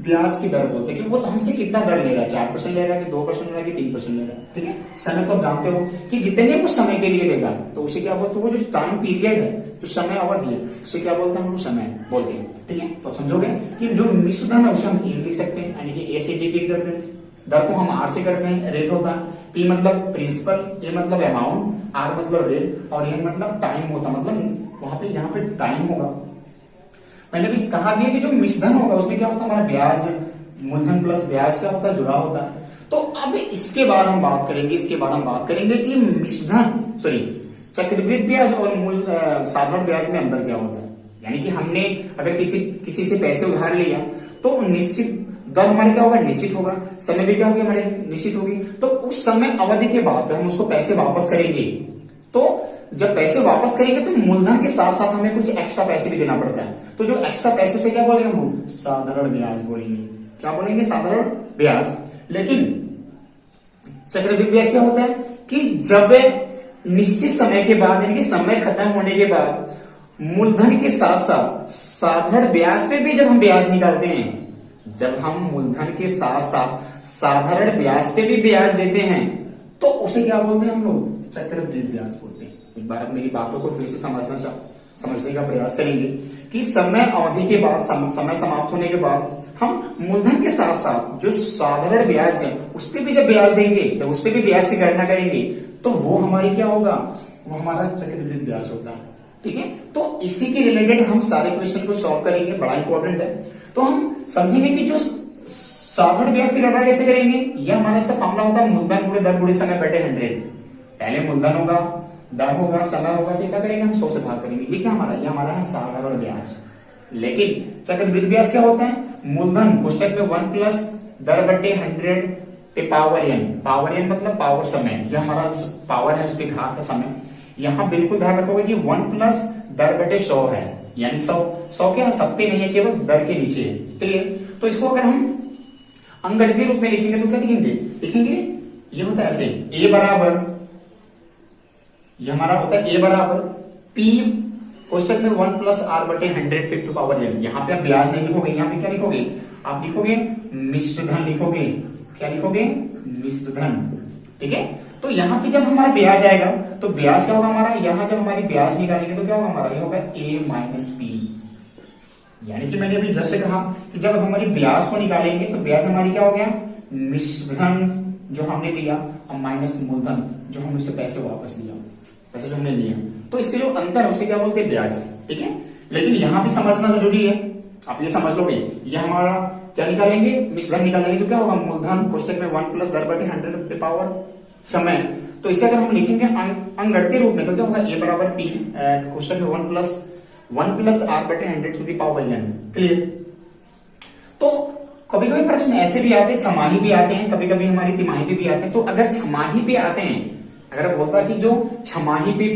ब्याज की दर बोलते हैं। कि वो तो हमसे कितना दर ले रहा है, 4% ले रहा है कि 2% ले रहा है कि 3% ले रहा है। ठीक है। समय तो आप जानते हो कि जितने वो समय के लिए देगा तो उसे क्या बोलते हैं, वो जो टाइम पीरियड है, जो समय अवधि है, उसे क्या बोलते हैं हम लोग, समय बोलते हैं। ठीक है। तो समझोगे कि जो मिश्र धन है उसे हम ए लिख सकते हैं, यानी कि ए से इंडिकेट करते हैं, दर को हम आर से करते हैं, रेट होता है, पी मतलब प्रिंसिपल, ए मतलब अमाउंट, आर मतलब रेट, और ए मतलब टाइम होता है, मतलब वहां पे यहाँ पे टाइम होगा। मैंने भी कहा भी है कि जो मिश्रधन होगा उसमें क्या होता है, हमारा ब्याज, मूलधन प्लस ब्याज क्या होता है, जुड़ा होता है। तो अब इसके बाद हम बात करेंगे कि मिश्रधन, सॉरी, चक्रवृद्धि ब्याज और मूल साधारण ब्याज में अंतर क्या होता है। यानी कि हमने अगर किसी से पैसे उधार लिया तो निश्चित दर हमारे क्या होगा, निश्चित होगा, समय भी क्या होगी हमारे, निश्चित होगी। तो उस समय अवधि के बाद हम उसको पैसे वापस करेंगे, तो जब पैसे वापस करेंगे तो मूलधन के साथ साथ हमें कुछ एक्स्ट्रा पैसे भी देना पड़ता है। तो जो एक्स्ट्रा पैसे से क्या बोलेंगे हम, साधारण ब्याज बोलेंगे। क्या बोलेंगे, साधारण ब्याज। लेकिन चक्रवृद्धि ब्याज क्या होता है कि जब निश्चित समय के बाद, यानी कि समय खत्म होने के बाद मूलधन के साथ साथ साधारण ब्याज पे भी जब हम ब्याज निकालते हैं, जब हम मूलधन के साथ साथ साधारण ब्याज पे भी ब्याज देते हैं, तो उसे क्या बोलते हैं हम लोग, चक्रवृद्धि ब्याज बोलते हैं। एक बार मेरी बातों को फिर से समझने का प्रयास करेंगे कि समय अवधि के बाद, समय समाप्त होने के बाद हम मूलधन के साथ साथ जो साधारण ब्याज है उस पर भी जब ब्याज देंगे, जब उस पर भी ब्याज की गणना करेंगे, तो वो हमारी क्या होगा, वो हमारा चक्रवृद्धि ब्याज होता है। ठीक है। तो इसी के रिलेटेड हम सारे क्वेश्चन को सॉल्व करेंगे, बड़ा इंपॉर्टेंट है। तो हम समझेंगे कि जो साधारण ब्याज की गणना कैसे करेंगे। यह हमारा इसका फॉर्मूला होता है, मूलधन गुणे दर गुणे समय बटे 100। पहले मूलधन होगा, दर होगा, समय होगा, फिर क्या करेंगे हम 100 से भाग करेंगे। ये क्या हमारा, ये हमारा है साधारण ब्याज। लेकिन चक्रवृद्धि ब्याज क्या होता है, मूलधन पुस्तक में 1 प्लस दर बटे 100 पे पावर एन, पावर एन मतलब पावर समय, ये हमारा पावर है उसके घात है समय। यहां बिल्कुल ध्यान रखोगे कि 1 प्लस दर बटे 100 है, यानी 100 क्या है, सब पे नहीं है, केवल दर के नीचे है। क्लियर। तो इसको अगर हम अंकगणितीय रूप में लिखेंगे तो क्या लिखेंगे, ये होता है ऐसे, ए बराबर, ये हमारा होता है ए बराबर पी कोष्टक में 1 प्लस आर बटे 100 टू पावर एन। यहाँ पे आप ब्याज नहीं लिखोगे, यहाँ पे क्या लिखोगे, आप लिखोगे मिश्रधन लिखोगे। क्या लिखोगे, मिश्रधन। ठीक है। तो यहाँ पे जब हमारा ब्याज आएगा तो ब्याज क्या होगा हमारा, यहाँ जब हमारी ब्याज निकालेंगे तो क्या होगा हमारा, ये होगा ए माइनस पी। यानी कि मैंने अभी जैसे कहा कि जब हमारी ब्याज को निकालेंगे तो ब्याज हमारी क्या हो गया, मिश्रधन जो हमने दिया, और माइनस मूलधन जो हमने उससे पैसे वापस लिया, पैसे जो हमने लिया। तो इसके जो अंतर है उसे क्या बोलते हैं, ब्याज। ठीक है। लेकिन यहां भी समझना जरूरी है, आप ये समझ लोगे, ये हमारा क्या निकालेंगे, मिश्रधन निकालेंगे तो क्या होगा, मूलधन पुस्तक में 1 प्लस दर बटे 100 पे पावर समय। तो इसे अगर हम लिखेंगे अंकगणितीय रूप में तो क्या होगा, ए बराबर पी पुस्तक में 1 प्लस आर बटे 100 to the power N. Clear. तो कभी कभी प्रश्न ऐसे भी आते हैं, छमाही भी आते हैं, कभी कभी हमारी तिमाही भी आते हैं। तो अगर छमाही पे आते हैं, अगर बोलता है कि जो छमाही पे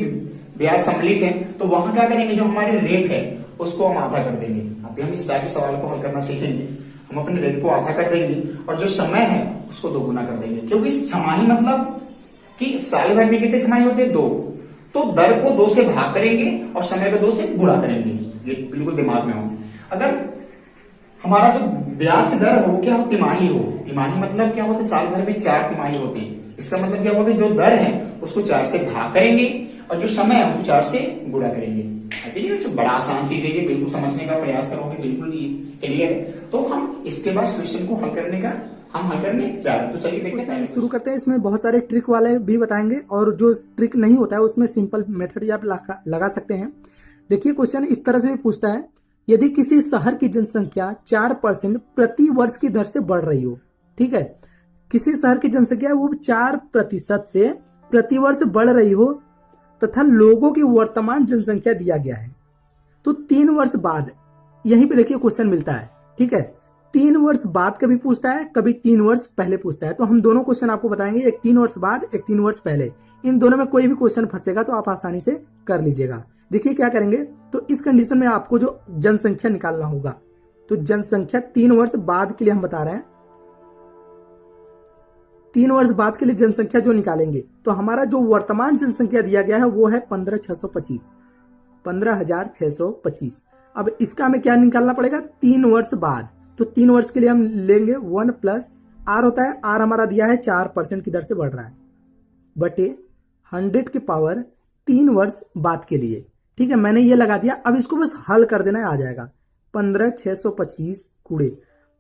ब्याज सम्मिलित है, तो वहां क्या करेंगे, जो हमारे रेट है उसको हम आधा कर देंगे। अभी हम इस टाइप के सवाल को हल करना सीखेंगे, हम अपने रेट को आधा कर देंगे और जो समय है उसको दोगुना कर देंगे। क्योंकि छमाही मतलब कि साल भर में कितने छमाही होते हैं, 2। तो दर को 2 से भाग करेंगे और समय को 2 से गुणा करेंगे। ये बिल्कुल दिमाग में हो। अगर हमारा जो ब्याज दर हो क्या हो, तिमाही हो। तिमाही मतलब क्या होता है, साल भर में 4 तिमाही होते हैं। इसका मतलब क्या बोलते हैं, जो दर है उसको 4 से भाग करेंगे और जो समय है उसको 4 से गुणा करेंगे। ठीक है। जो बड़ा आसान चीज है, बिल्कुल समझने का प्रयास करोगे, बिल्कुल क्लियर है। तो हम इसके बाद क्वेश्चन को हल करने जा रहे हैं। तो चलिए देखते हैं, शुरू करते हैं। इसमें बहुत सारे ट्रिक वाले भी बताएंगे और जो ट्रिक नहीं होता है उसमें सिंपल मेथड ही आप लगा सकते हैं। देखिए क्वेश्चन इस तरह से भी पूछता है, यदि किसी शहर की जनसंख्या 4% प्रति वर्ष की दर से बढ़ रही हो, ठीक है, किसी शहर की जनसंख्या वो 4% से प्रति वर्ष बढ़ रही हो तथा लोगों की वर्तमान जनसंख्या दिया गया है, तो 3 वर्ष बाद, यहीं पे देखिए क्वेश्चन मिलता है। ठीक है। 3 वर्ष बाद कभी पूछता है, कभी 3 वर्ष पहले पूछता है। तो हम दोनों क्वेश्चन आपको बताएंगे, एक 3 वर्ष बाद, एक 3 वर्ष पहले। इन दोनों में कोई भी क्वेश्चन फंसेगा तो आप आसानी से कर लीजिएगा। देखिए क्या करेंगे, तो इस कंडीशन में आपको जो जनसंख्या निकालना होगा, तो जनसंख्या 3 वर्ष बाद के लिए हम बता रहे हैं, 3 वर्ष बाद के लिए जनसंख्या जो निकालेंगे, तो हमारा जो वर्तमान जनसंख्या दिया गया है वो है 15,625। अब इसका हमें क्या निकालना पड़ेगा, 3 वर्ष बाद। तो 3 वर्ष के लिए हम लेंगे 1 प्लस आर होता है, आर हमारा दिया है 4% की दर से बढ़ रहा है, बटे 100 की पावर 3 वर्ष बाद के लिए। ठीक है, मैंने ये लगा दिया। अब इसको बस हल कर देना है, आ जाएगा 15,625 गुणे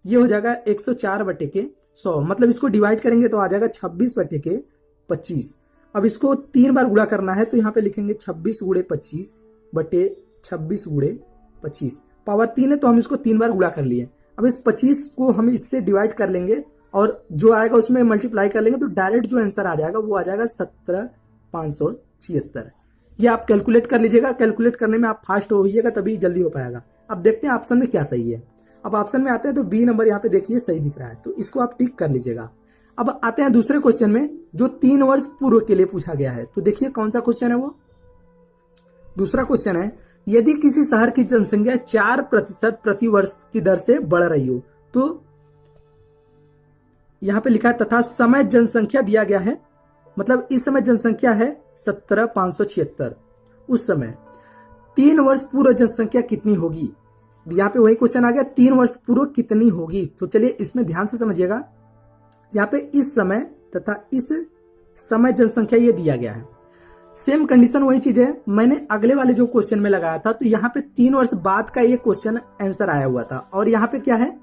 ये हो जाएगा 104/100, मतलब इसको डिवाइड करेंगे तो आ जाएगा 26/25। अब इसको 3 बार गुणा करना है, तो यहाँ पे लिखेंगे 26 × 25 बटे 26 × 25। पावर 3 है तो हम इसको 3 बार गुणा कर लिए। अब इस 25 को हम इससे डिवाइड कर लेंगे और जो आएगा उसमें मल्टीप्लाई कर लेंगे, तो डायरेक्ट जो आंसर आ जाएगा वो आ जाएगा 17,576। ये आप कैलकुलेट कर लीजिएगा, कैलकुलेट करने में आप फास्ट होइएगा तभी जल्दी हो पाएगा। अब देखते हैं ऑप्शन में क्या सही है। अब ऑप्शन में आते हैं तो बी नंबर यहाँ पे देखिए सही दिख रहा है, तो इसको आप टिक कर लीजिएगा। अब आते हैं दूसरे क्वेश्चन में जो 3 वर्ष पूर्व के लिए पूछा गया है। तो देखिए कौन सा क्वेश्चन है वो, दूसरा क्वेश्चन है, यदि किसी शहर की जनसंख्या 4% प्रति वर्ष की दर से बढ़ रही हो, तो यहां पे लिखा है तथा समय जनसंख्या दिया गया है, मतलब इस समय जनसंख्या है 17,576। उस समय 3 वर्ष पूर्व जनसंख्या कितनी होगी। यहाँ पे वही क्वेश्चन आ गया, 3 वर्ष पूर्व कितनी होगी। तो चलिए इसमें ध्यान से समझिएगा, यहाँ पे इस समय तथा इस समय जनसंख्या ये दिया गया है। सेम कंडीशन वही चीज है, मैंने अगले वाले जो क्वेश्चन में लगाया था, तो यहाँ पे 3 वर्ष बाद का ये क्वेश्चन आंसर आया हुआ था, और यहाँ पे क्या है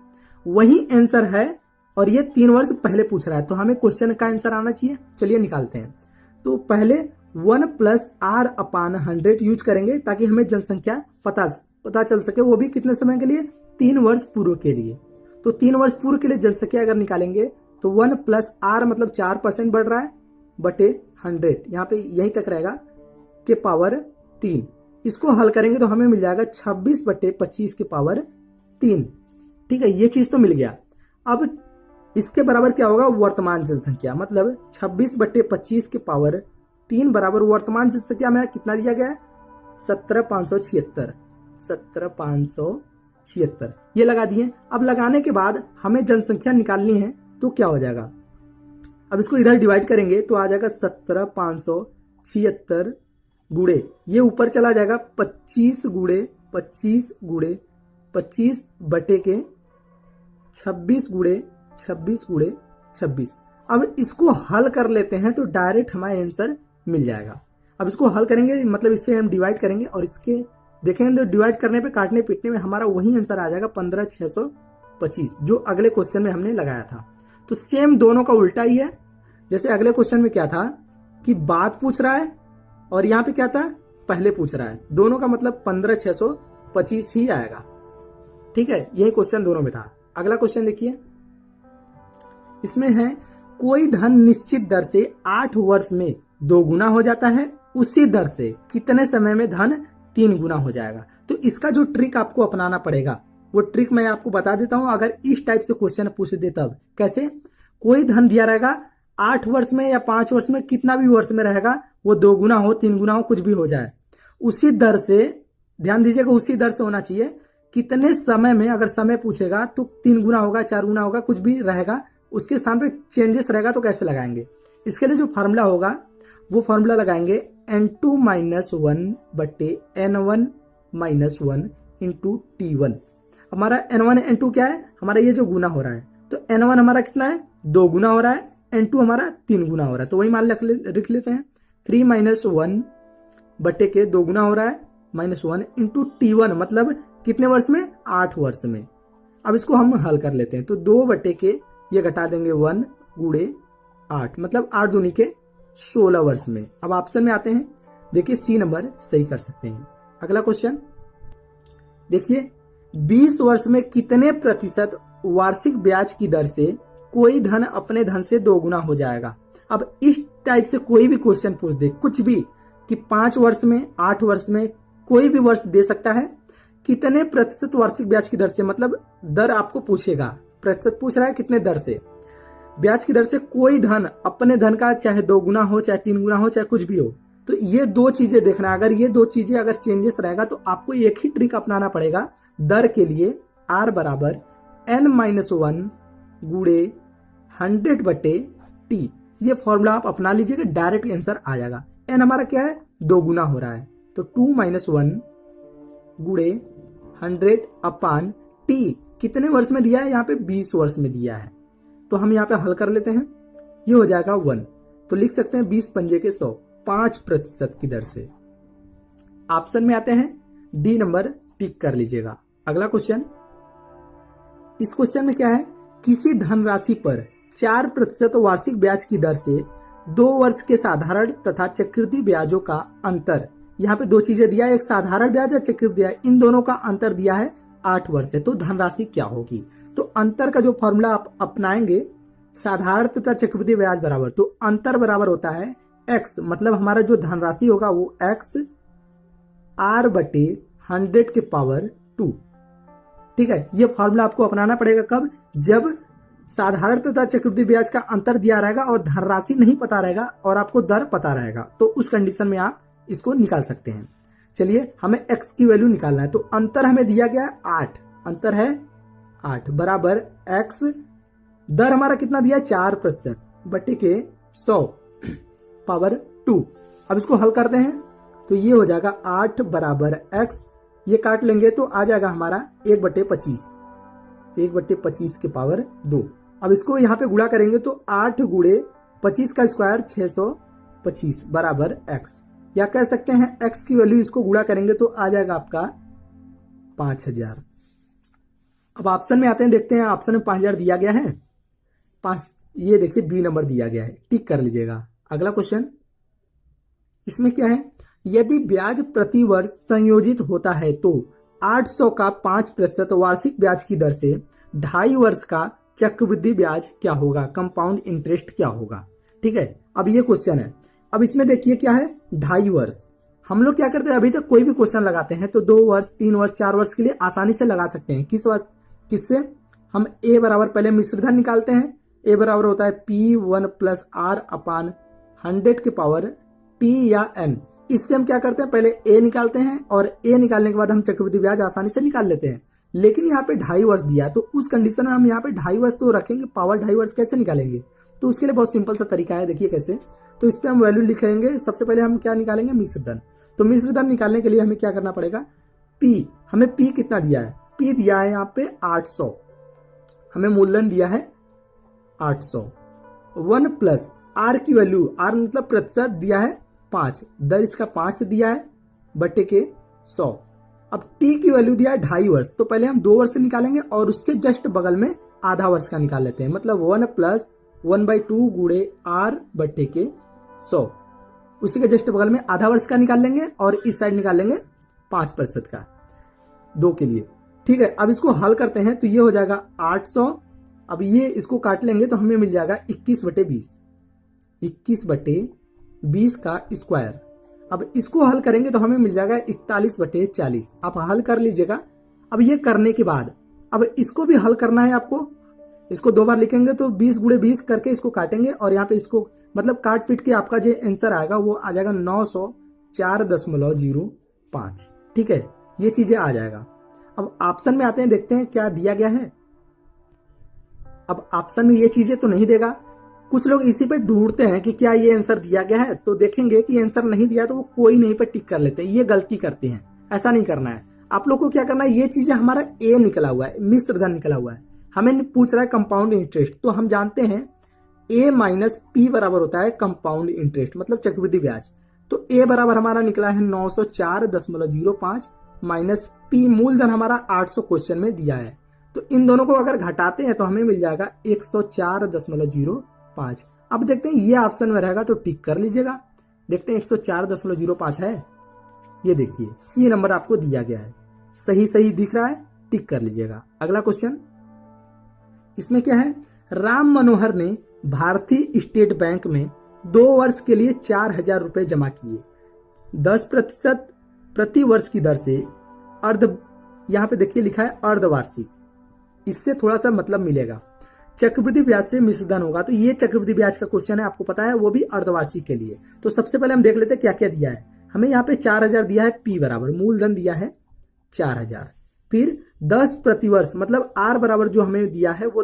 वही आंसर है, और ये 3 वर्ष पहले पूछ रहा है, तो हमें क्वेश्चन का आंसर आना चाहिए। चलिए निकालते हैं। तो पहले 1 प्लस r/100 यूज करेंगे ताकि हमें जनसंख्या पता चल सके, वो भी कितने समय के लिए, 3 वर्ष पूर्व के लिए। तो 3 वर्ष पूर्व के लिए जनसंख्या अगर निकालेंगे तो 1 प्लस r मतलब 4% बढ़ रहा है बटे 100, यहाँ पे यहीं तक रहेगा के पावर 3। इसको हल करेंगे तो हमें मिल जाएगा 26/25 के पावर 3। ठीक है, ये चीज तो मिल गया। अब इसके बराबर क्या होगा, वर्तमान जनसंख्या, मतलब 26/25 के पावर 3 बराबर वर्तमान जनसंख्या में कितना दिया गया है, 17,576 ये लगा दिए। अब लगाने के बाद हमें जनसंख्या निकालनी है, तो क्या हो जाएगा, अब इसको इधर डिवाइड करेंगे तो आ जाएगा 17,576 गुणे ये ऊपर चला जाएगा 25 × 25 × 25 बटे के 26 × 26 × 26। अब इसको हल कर लेते हैं तो डायरेक्ट हमारा आंसर मिल जाएगा। अब इसको हल करेंगे, मतलब इससे हम डिवाइड करेंगे और इसके देखेंगे तो डिवाइड करने पे काटने पीटने में हमारा वही आंसर आ जाएगा 15,625, जो अगले क्वेश्चन में हमने लगाया था। तो सेम दोनों का उल्टा ही है। जैसे अगले क्वेश्चन में क्या था कि बाद पूछ रहा है और यहाँ पे क्या था, पहले पूछ रहा है, दोनों का मतलब 15,625 ही आएगा। ठीक है, यही क्वेश्चन दोनों में था। अगला क्वेश्चन देखिए, इसमें है कोई धन निश्चित दर से 8 वर्ष में 2 गुना हो जाता है, उसी दर से कितने समय में धन 3 गुना हो जाएगा। तो इसका जो ट्रिक आपको अपनाना पड़ेगा वो ट्रिक मैं आपको बता देता हूं। अगर इस टाइप से क्वेश्चन पूछ दे तब कैसे, कोई धन दिया रहेगा 8 वर्ष में या 5 वर्ष में, कितना भी वर्ष में रहेगा, वो 2 गुना हो 3 गुना हो कुछ भी हो जाए, उसी दर से, ध्यान दीजिएगा उसी दर से होना चाहिए। कितने समय में, अगर समय पूछेगा तो 3 गुना होगा 4 गुना होगा कुछ भी रहेगा, उसके स्थान पे चेंजेस रहेगा तो कैसे लगाएंगे। इसके लिए जो फार्मूला होगा वो फार्मूला लगाएंगे n2 - 1 बटे n1 - 1 इंटू T1। हमारा n1 n2 क्या है, हमारा ये जो गुना हो रहा है, तो n1 हमारा कितना है, 2 गुना हो रहा है, n2 हमारा 3 गुना हो रहा है, तो वही मान लिख लेते हैं। 3 - 1 बटे के 2 गुना हो रहा है -1 इंटू T1, मतलब कितने वर्ष में, 8 वर्ष में। अब इसको हम हल कर लेते हैं, तो 2 बटे के ये घटा देंगे 1 × 8, मतलब 8 दूनी के 16 वर्ष में। अब ऑप्शन में आते हैं, देखिए सी नंबर सही कर सकते हैं। अगला क्वेश्चन देखिए, 20 वर्ष में कितने प्रतिशत वार्षिक ब्याज की दर से कोई धन अपने धन से 2 गुना हो जाएगा। अब इस टाइप से कोई भी क्वेश्चन पूछ दे, कुछ भी, कि 5 वर्ष में, 8 वर्ष में, कोई भी वर्ष दे सकता है, कितने प्रतिशत वार्षिक ब्याज की दर से, मतलब दर आपको पूछेगा, प्रतिशत पूछ रहा है कितने दर से, ब्याज की दर से कोई धन अपने धन का चाहे 2 गुना हो, चाहे 3 गुना हो, चाहे कुछ भी हो, तो ये 2 चीजें देखना। अगर ये 2 चीजें अगर चेंजेस रहेगा तो आपको एक ही ट्रिक अपनाना पड़ेगा दर के लिए। R बराबर n-1 गुणे 100/t, ये फॉर्मूला आप अपना लीजिएगा, डायरेक्ट आंसर आ जाएगा। n हमारा क्या है, 2 गुना हो रहा है, तो 2-1 गुणे 100/t कितने वर्ष में दिया है, यहाँ पे 20 वर्ष में दिया है। तो हम यहाँ पे हल कर लेते हैं, ये हो जाएगा 1, तो लिख सकते हैं 20 पंजे के 100, 5% की दर से। ऑप्शन में आते हैं, डी नंबर टिक कर लीजिएगा। अगला क्वेश्चन, इस क्वेश्चन में क्या है, किसी धनराशि पर 4% वार्षिक ब्याज की दर से 2 वर्ष के साधारण तथा चक्रवृद्धि ब्याजों का अंतर, यहाँ पे 2 चीजें दिया है, एक साधारण ब्याज और चक्रवृद्धि ब्याज, इन दोनों का अंतर दिया है 8 वर्ष से, तो धनराशि क्या होगी। तो अंतर का जो फॉर्मूला आप अपनाएंगे, साधारण तथा चक्रवृद्धि ब्याज बराबर, तो अंतर बराबर होता है x, मतलब हमारा जो धनराशि होगा वो x R/100⁻²। ठीक है, ये फॉर्मूला आपको अपनाना पड़ेगा कब, जब साधारण तथा चक्रवृद्धि ब्याज का अंतर दिया रहेगा और धनराशि नहीं पता रहेगा और आपको दर पता रहेगा, तो उस कंडीशन में आप इसको निकाल सकते हैं। चलिए, हमें x की वैल्यू निकालना है, तो अंतर हमें दिया गया है 8, अंतर है 8 बराबर x, दर हमारा कितना दिया है 4% बटे के 100/2। अब इसको हल करते हैं, तो ये हो जाएगा 8 बराबर x, ये काट लेंगे तो आ जाएगा हमारा 1/25, 1/25 के पावर 2। अब इसको यहाँ पे गुणा करेंगे तो 8 गुणे 25 का स्क्वायर 625 बराबर x, या कह सकते हैं x की वैल्यू इसको गुणा करेंगे तो आ जाएगा आपका 5000। अब ऑप्शन में आते हैं, देखते हैं ऑप्शन में 5000 दिया गया है, 5, ये देखिए बी नंबर दिया गया है, टिक कर लीजिएगा। अगला क्वेश्चन, इसमें क्या है, यदि ब्याज प्रति वर्ष संयोजित होता है तो 800 का 5% वार्षिक ब्याज की दर से 2.5 वर्ष का चक्रवृद्धि ब्याज क्या होगा, कंपाउंड इंटरेस्ट क्या होगा। ठीक है, अब ये क्वेश्चन है, अब इसमें देखिए क्या है, 2.5 वर्ष। हम लोग क्या करते हैं, अभी तक कोई भी क्वेश्चन लगाते हैं तो 2 वर्ष, 3 वर्ष, 4 वर्ष के लिए आसानी से लगा सकते हैं। किससे, हम a बराबर पहले मिश्रधन निकालते हैं, a बराबर होता है P1 + R/100⁻t या n। इससे हम क्या करते हैं, पहले a निकालते हैं और a निकालने के बाद हम चक्रवृद्धि ब्याज आसानी से निकाल लेते हैं। लेकिन यहाँ पे 2.5 वर्ष दिया, तो उस कंडीशन में हम यहाँ पे 2.5 वर्ष तो रखेंगे, पावर 2.5 वर्ष कैसे निकालेंगे, तो उसके लिए बहुत सिंपल सा तरीका है, देखिए कैसे। तो इस पे हम वैल्यू लिखेंगे, सबसे पहले हम क्या निकालेंगे, मिश्रधन। तो मिश्रधन निकालने के लिए हमें क्या करना पड़ेगा, p, हमें p कितना दिया है, p दिया है यहाँ पे 800, हमें मूलधन दिया है 800, 1 + r की वैल्यू, r मतलब प्रतिशत दिया है 5, दर इसका 5 दिया है बटे के 100। अब t की वैल्यू दिया है 2.5 वर्ष, तो पहले हम 2 वर्ष से निकालेंगे और उसके जस्ट बगल में आधा वर्ष का निकाल लेते हैं, मतलब 1 + 1/2 गुणे r बटे के 100, उसी के जस्ट बगल में आधा वर्ष का निकाल लेंगे और इस साइड निकाल लेंगे 5% का 2 के लिए। ठीक है, अब इसको हल करते हैं, तो ये हो जाएगा 800, अब ये इसको काट लेंगे तो हमें मिल जाएगा 21/20, 21/20 का स्क्वायर। अब इसको हल करेंगे तो हमें मिल जाएगा 41/40। आप हल कर लीजिएगा। अब ये करने के बाद अब इसको भी हल करना है आपको, इसको 2 बार लिखेंगे तो 20 × 20 करके इसको काटेंगे और यहाँ पे इसको मतलब काट पीट के आपका जो आंसर आएगा वो आ जाएगा 904.05। ठीक है, ये चीजें आ जाएगा। अब ऑप्शन में आते हैं, देखते हैं क्या दिया गया है। अब ऑप्शन में ये चीजें तो नहीं देगा, कुछ लोग इसी पे ढूंढते हैं कि क्या ये आंसर दिया गया है, तो देखेंगे कि आंसर नहीं दिया तो वो कोई नहीं पे टिक कर लेते हैं, ये गलती करते हैं। ऐसा नहीं करना है, आप लोग को क्या करना है, ये चीजें हमारा ए निकला हुआ है, मिश्रधन निकला हुआ है, हमें पूछ रहा है कंपाउंड इंटरेस्ट, तो हम जानते हैं a - p बराबर होता है कंपाउंड इंटरेस्ट, मतलब चक्रवृद्धि ब्याज। तो a बराबर हमारा निकला है 904.05 माइनस p, मूलधन हमारा 800 क्वेश्चन में दिया है, तो इन दोनों को अगर घटाते हैं तो हमें मिल जाएगा 104.05। अब देखते हैं ये ऑप्शन में रहेगा तो टिक कर लीजिएगा। देखते हैं 104.05 है, ये देखिए सी नंबर आपको दिया गया है, सही दिख रहा है, टिक कर लीजिएगा। अगला क्वेश्चन, इसमें क्या है, राम मनोहर ने भारतीय स्टेट बैंक में 2 वर्ष के लिए 4000 रुपए जमा किए, 10% प्रति वर्ष की दर से यहाँ पे देखिए लिखा है अर्धवार्षिक, इससे थोड़ा सा मतलब मिलेगा। चक्रवृद्धि ब्याज से मिश्र धन होगा, तो ये चक्रवृद्धि ब्याज का क्वेश्चन है, आपको पता है, वो भी अर्धवार्षिक के लिए। तो सबसे पहले हम देख लेते हैं क्या क्या दिया है। हमें यहाँ पे 4000 दिया है, पी बराबर मूलधन दिया है 4000, फिर 10 प्रतिवर्ष मतलब आर बराबर जो हमें दिया है वो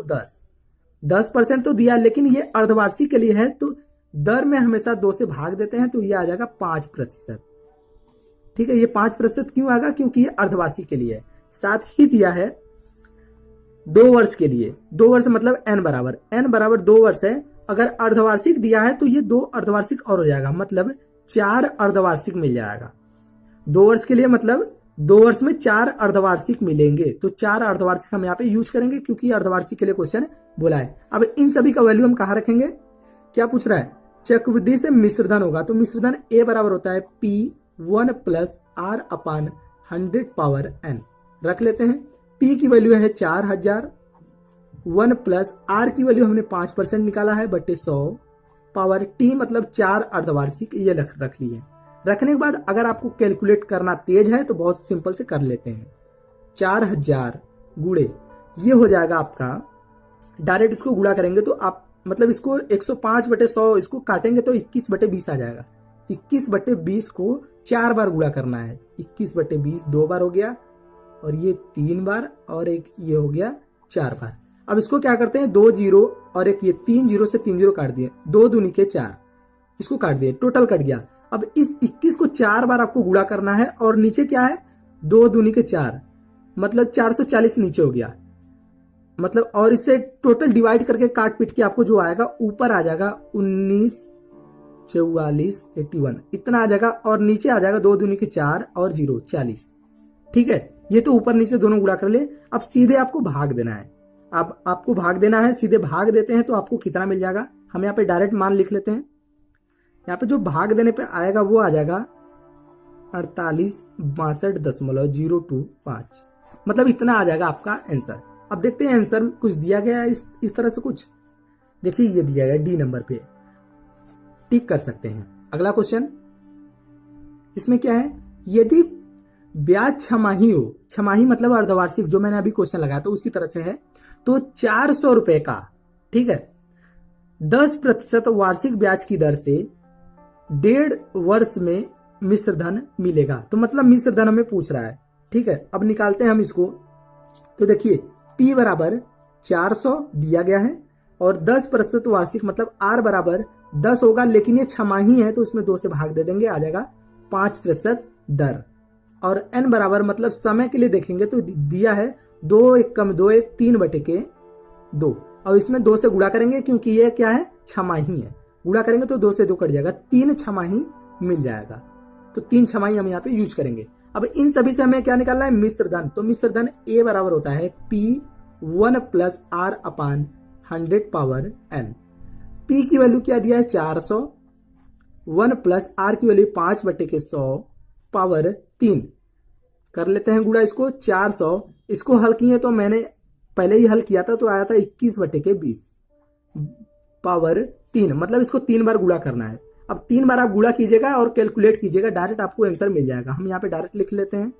10% तो दिया, लेकिन ये अर्धवार्षिक के लिए है तो दर में हमेशा 2 से भाग देते हैं, तो ये आ जाएगा 5%। ठीक है, ये 5% क्यों आएगा, क्योंकि ये अर्धवार्षिक के लिए है। साथ ही दिया है 2 वर्ष के लिए, 2 वर्ष मतलब n बराबर 2 वर्ष है। अगर अर्धवार्षिक दिया है तो ये 2 अर्धवार्षिक और हो जाएगा, मतलब 4 अर्धवार्षिक मिल जाएगा। 2 वर्ष के लिए मतलब 2 वर्ष में 4 अर्धवार्षिक मिलेंगे, तो 4 अर्धवार्षिक हम यहाँ पे यूज करेंगे क्योंकि अर्धवार्षिक के लिए क्वेश्चन बोला है। अब इन सभी का वैल्यू हम कहाँ रखेंगे, क्या पूछ रहा है, चक्रवृद्धि से मिश्रधन होगा, तो मिश्रधन ए बराबर होता है P1 प्लस R अपान 100 पावर n। रख लेते हैं, P की वैल्यू है 4000, 1 प्लस R की वैल्यू हमने 5% निकाला है बटे 100 पावर T मतलब 4 अर्धवार्षिक, ये रख लिए। रखने के बाद अगर आपको कैलकुलेट करना तेज है तो बहुत सिंपल से कर लेते हैं। 4000 गुणे ये हो जाएगा आपका, डायरेक्ट इसको गुणा करेंगे तो आप मतलब इसको 105 बटे 100 इसको काटेंगे तो 21 बटे 20 आ जाएगा। 21 बटे 20 को 4 बार गुणा करना है। 21 बटे 20 2 बार हो गया, और ये 3 बार, और एक ये हो गया 4 बार। अब इसको क्या करते हैं, 2 जीरो और एक ये 3 जीरो से 3 जीरो काट दिए, 2 दूनी के 4, इसको काट दिए, टोटल कट गया। अब इस 21 को 4 बार आपको गुणा करना है, और नीचे क्या है 2 दूनी के 4 मतलब 440 नीचे हो गया, मतलब, और इससे टोटल डिवाइड करके काट पीट के आपको जो आएगा ऊपर आ जाएगा 19 44 81 इतना आ जाएगा, और नीचे आ जाएगा 2 दूनी के 4 और 0 40। ठीक है, ये तो ऊपर नीचे दोनों गुणा कर ले। अब सीधे आपको भाग देना है, अब आपको भाग देना है, सीधे भाग देते हैं तो आपको कितना मिल जाएगा, हम यहाँ पे डायरेक्ट मान लिख लेते हैं। यहाँ पे जो भाग देने पे आएगा वो आ जाएगा 4862.025, मतलब इतना आ जाएगा आपका आंसर। अब देखते हैं आंसर कुछ दिया गया है इस तरह से कुछ, देखिए ये दिया गया डी नंबर पे, टिक कर सकते हैं। अगला क्वेश्चन, इसमें क्या है, यदि ब्याज छमाही हो, छमाही मतलब अर्धवार्षिक, जो मैंने अभी क्वेश्चन लगाया तो उसी तरह से है, तो 400 रुपए का, ठीक है, 10% वार्षिक ब्याज की दर से 1.5 वर्ष में मिश्रधन मिलेगा। तो मतलब मिश्रधन हमें पूछ रहा है। ठीक है, अब निकालते हैं हम इसको। तो देखिए P बराबर 400 दिया गया है, और 10% वार्षिक मतलब R बराबर 10 होगा, लेकिन ये छमाही है तो उसमें 2 से भाग दे देंगे, आ जाएगा 5% दर। और n बराबर मतलब समय के लिए देखेंगे तो दिया है 2 1 कम 2 1 3 बटे के 2, और इसमें 2 से गुणा करेंगे क्योंकि ये क्या है, छमाही है, गुणा करेंगे तो 2 से 2 कट जाएगा, 3 छमाही मिल जाएगा। तो 3 छमाही हम यहाँ पे यूज करेंगे। अब इन सभी से हमें क्या निकालना है, मिश्रधन। तो मिश्रधन A बराबर होता है P1 प्लस R अपान 100 पावर n। P की वैल्यू क्या दिया है 400, 1 प्लस R की वैल्यू 5 बटे के 100 पावर 3। कर लेते हैं गुणा इसको, 400 इसको हल किए तो मैंने पहले ही हल किया था तो आया था 21 बटे के 20 पावर 3, मतलब इसको 3 बार गुणा करना है। अब 3 बार आप गुणा कीजिएगा और कैलकुलेट कीजिएगा, डायरेक्ट आपको आंसर मिल जाएगा। हम यहाँ पे डायरेक्ट लिख लेते हैं,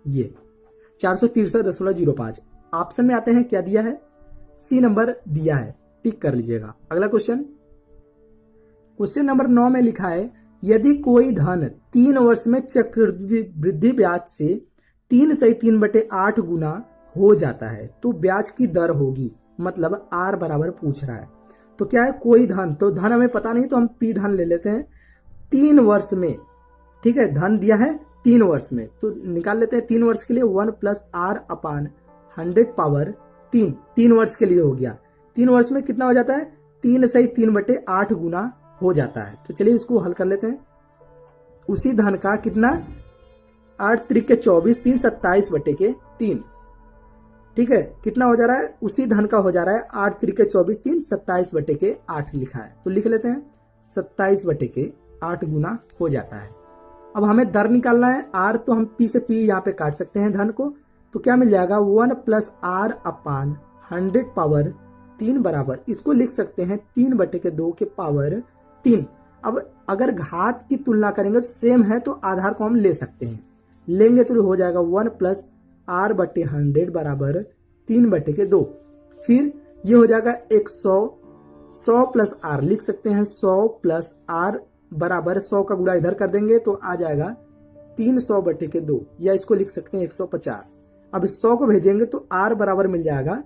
ये 463.05। ऑप्शन में आते हैं, क्या दिया है, सी नंबर दिया है, टिक कर लीजिएगा। अगला क्वेश्चन, क्वेश्चन नंबर 9 में लिखा है, यदि कोई धन 3 वर्ष में चक्रवृद्धि ब्याज से 3 से 3/8 गुना हो जाता है तो ब्याज की दर होगी, मतलब R बराबर पूछ रहा है। तो क्या है, कोई धन, तो धन हमें पता नहीं तो हम P धन ले लेते हैं 3 वर्ष में। ठीक है, धन दिया है 3 वर्ष में, तो निकाल लेते हैं 3 वर्ष के लिए 1 प्लस R अपान 100 पावर 3, 3 वर्ष के लिए हो गया। 3 वर्ष में कितना हो जाता है, 3 से 3/8 गुना हो जाता है। तो चलिए इसको हल कर लेते हैं। उसी धन का कितना, 8 3 के 24, 3 27 बटे के 3। ठीक है, कितना हो जा रहा है, उसी धन का हो जा रहा है 8 3 के 24, 3 27 बटे के 8 लिखा है, तो लिख लेते हैं 27 बटे के 8 गुना हो जाता है। अब हमें दर निकालना है, R तो हम P से P यहाँ पे काट सकते हैं धन को, तो क्या मिल जाएगा 1 प्लस R अपान 100 पावर 3 बराबर, इसको लिख सकते हैं 3 बटे के 2 के पावर 3। अब अगर घात की तुलना करेंगे तो सेम है तो आधार को हम ले सकते हैं, लेंगे तो हो जाएगा 1 प्लस आर बटे 100 बराबर 3/2। फिर ये हो जाएगा 100, 100 प्लस आर लिख सकते हैं, 100 प्लस आर बराबर 100 का गुणा इधर कर देंगे तो आ जाएगा 300/2, या इसको लिख सकते हैं 150। अब इस 100 को भेजेंगे तो आर बराबर मिल जाएगा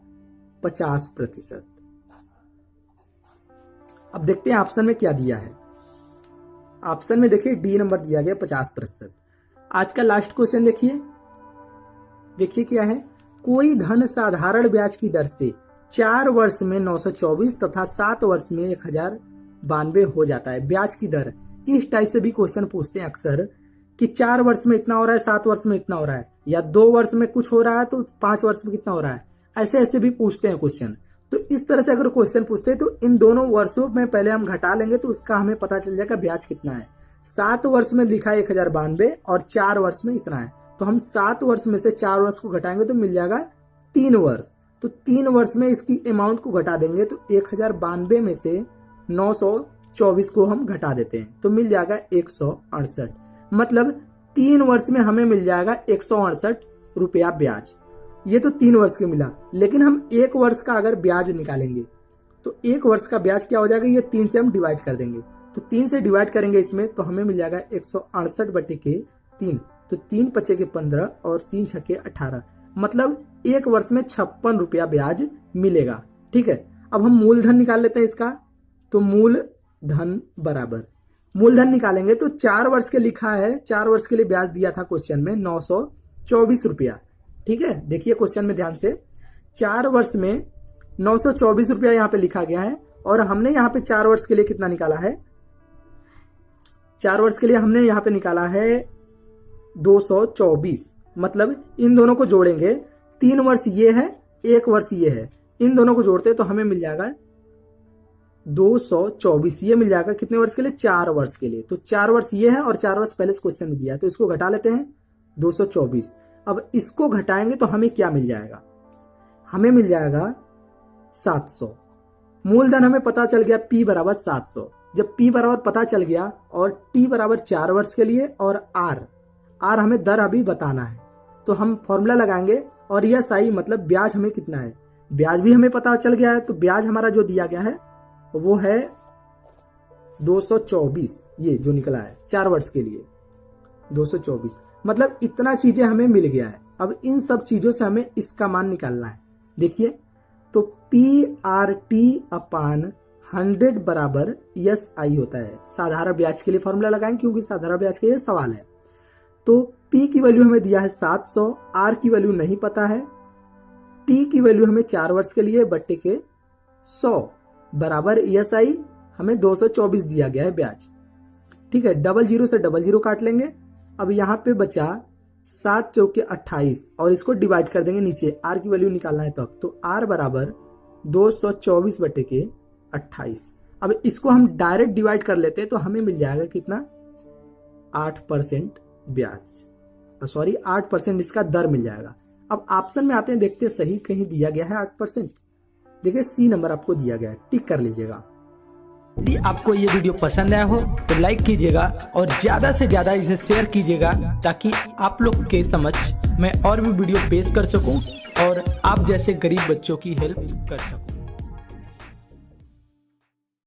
50%। अब देखते हैं ऑप्शन में क्या दिया है। ऑप्शन में देखिए डी नंबर दिया गया 50%। आज का लास्ट क्वेश्चन देखिए क्या है। कोई धन साधारण ब्याज की दर से 4 वर्ष में 924 तथा 7 वर्ष में 1092 हो जाता है। ब्याज की दर इस टाइप से भी क्वेश्चन पूछते हैं अक्सर कि 4 वर्ष में इतना हो रहा है, 7 वर्ष में इतना हो रहा है, या 2 वर्ष में कुछ हो रहा है तो 5 वर्ष में कितना हो रहा है, ऐसे ऐसे भी पूछते हैं क्वेश्चन। तो इस तरह से अगर क्वेश्चन पूछते हैं तो इन दोनों वर्षों में पहले हम घटा लेंगे तो उसका हमें पता चल जाएगा ब्याज कितना है। 7 वर्ष में लिखा है 1092 और 4 वर्ष में इतना है, तो हम 7 वर्ष में से 4 वर्ष को घटाएंगे तो मिल जाएगा 3 वर्ष। तो 3 वर्ष में इसकी अमाउंट को घटा देंगे तो 1092 में से 924 को हम घटा देते हैं तो मिल जाएगा 168। मतलब 3 वर्ष में हमें मिल जाएगा 168 रुपया ब्याज। ये तो 3 वर्ष के मिला, लेकिन हम 1 वर्ष का अगर ब्याज निकालेंगे तो 1 वर्ष का ब्याज क्या हो जाएगा, ये 3 से हम डिवाइड कर देंगे। तो 3 से डिवाइड करेंगे इसमें तो हमें मिल जाएगा 168/3। तो 3 × 5 = 15 और 3 × 6 = 18। मतलब 1 वर्ष में 56 रुपया ब्याज मिलेगा। ठीक है, अब हम मूलधन निकाल लेते हैं इसका। तो मूलधन बराबर, मूलधन निकालेंगे तो 4 वर्ष के लिखा है, 4 वर्ष के लिए ब्याज दिया था क्वेश्चन में 924 रुपया। ठीक है, देखिए क्वेश्चन में ध्यान से, 4 वर्ष में 924 रुपया यहाँ पे लिखा गया है और हमने यहाँ पे 4 वर्ष के लिए कितना निकाला है, 4 वर्ष के लिए हमने यहाँ पे निकाला है 224। मतलब इन दोनों को जोड़ेंगे, 3 वर्ष ये है, 1 वर्ष ये है, इन दोनों को जोड़ते तो हमें मिल जाएगा 224। ये मिल जाएगा कितने वर्ष के लिए, 4 वर्ष के लिए। तो 4 वर्ष ये है और 4 वर्ष पहले क्वेश्चन में दिया है, तो इसको घटा लेते हैं 224। अब इसको घटाएंगे तो हमें क्या मिल जाएगा, हमें मिल जाएगा 700। मूलधन हमें पता चल गया P बराबर 700। जब P बराबर पता चल गया और T बराबर 4 वर्ष के लिए और R हमें दर अभी बताना है, तो हम फॉर्मूला लगाएंगे और यह सही मतलब ब्याज हमें कितना है, ब्याज भी हमें पता चल गया है। तो ब्याज हमारा जो दिया गया है वो है 224, ये जो निकला है 4 वर्ष के लिए 224। मतलब इतना चीजें हमें मिल गया है। अब इन सब चीजों से हमें इसका मान निकालना है। देखिए तो PRT/100 बराबर SI होता है। साधारण ब्याज के लिए फॉर्मूला लगाएंगे क्योंकि साधारण ब्याज के लिए सवाल है। तो P की वैल्यू हमें दिया है 700, R की वैल्यू नहीं पता है, T की वैल्यू हमें 4 वर्ष के लिए बट्टे के 100 बराबर SI हमें 224 दिया गया है ब्याज। ठीक है, 00 से 00 काट लेंगे। अब यहाँ पे बचा 7 चौके 28 और इसको डिवाइड कर देंगे नीचे, R की वैल्यू निकालना है तब। तो R बराबर 224/28। अब इसको हम डायरेक्ट डिवाइड कर लेते हैं तो हमें मिल जाएगा कितना, 8% ब्याज, सॉरी 8% इसका दर मिल जाएगा। अब ऑप्शन में आते हैं, देखते हैं सही कहीं दिया गया है 8%। देखिए C नंबर आपको दिया गया है, टिक कर लीजिएगा। यदि आपको ये वीडियो पसंद आया हो तो लाइक कीजिएगा और ज़्यादा से ज़्यादा इसे शेयर कीजिएगा ताकि आप लोग के समक्ष मैं और भी वीडियो पेश कर सकूं और आप जैसे गरीब बच्चों की हेल्प कर सकूं।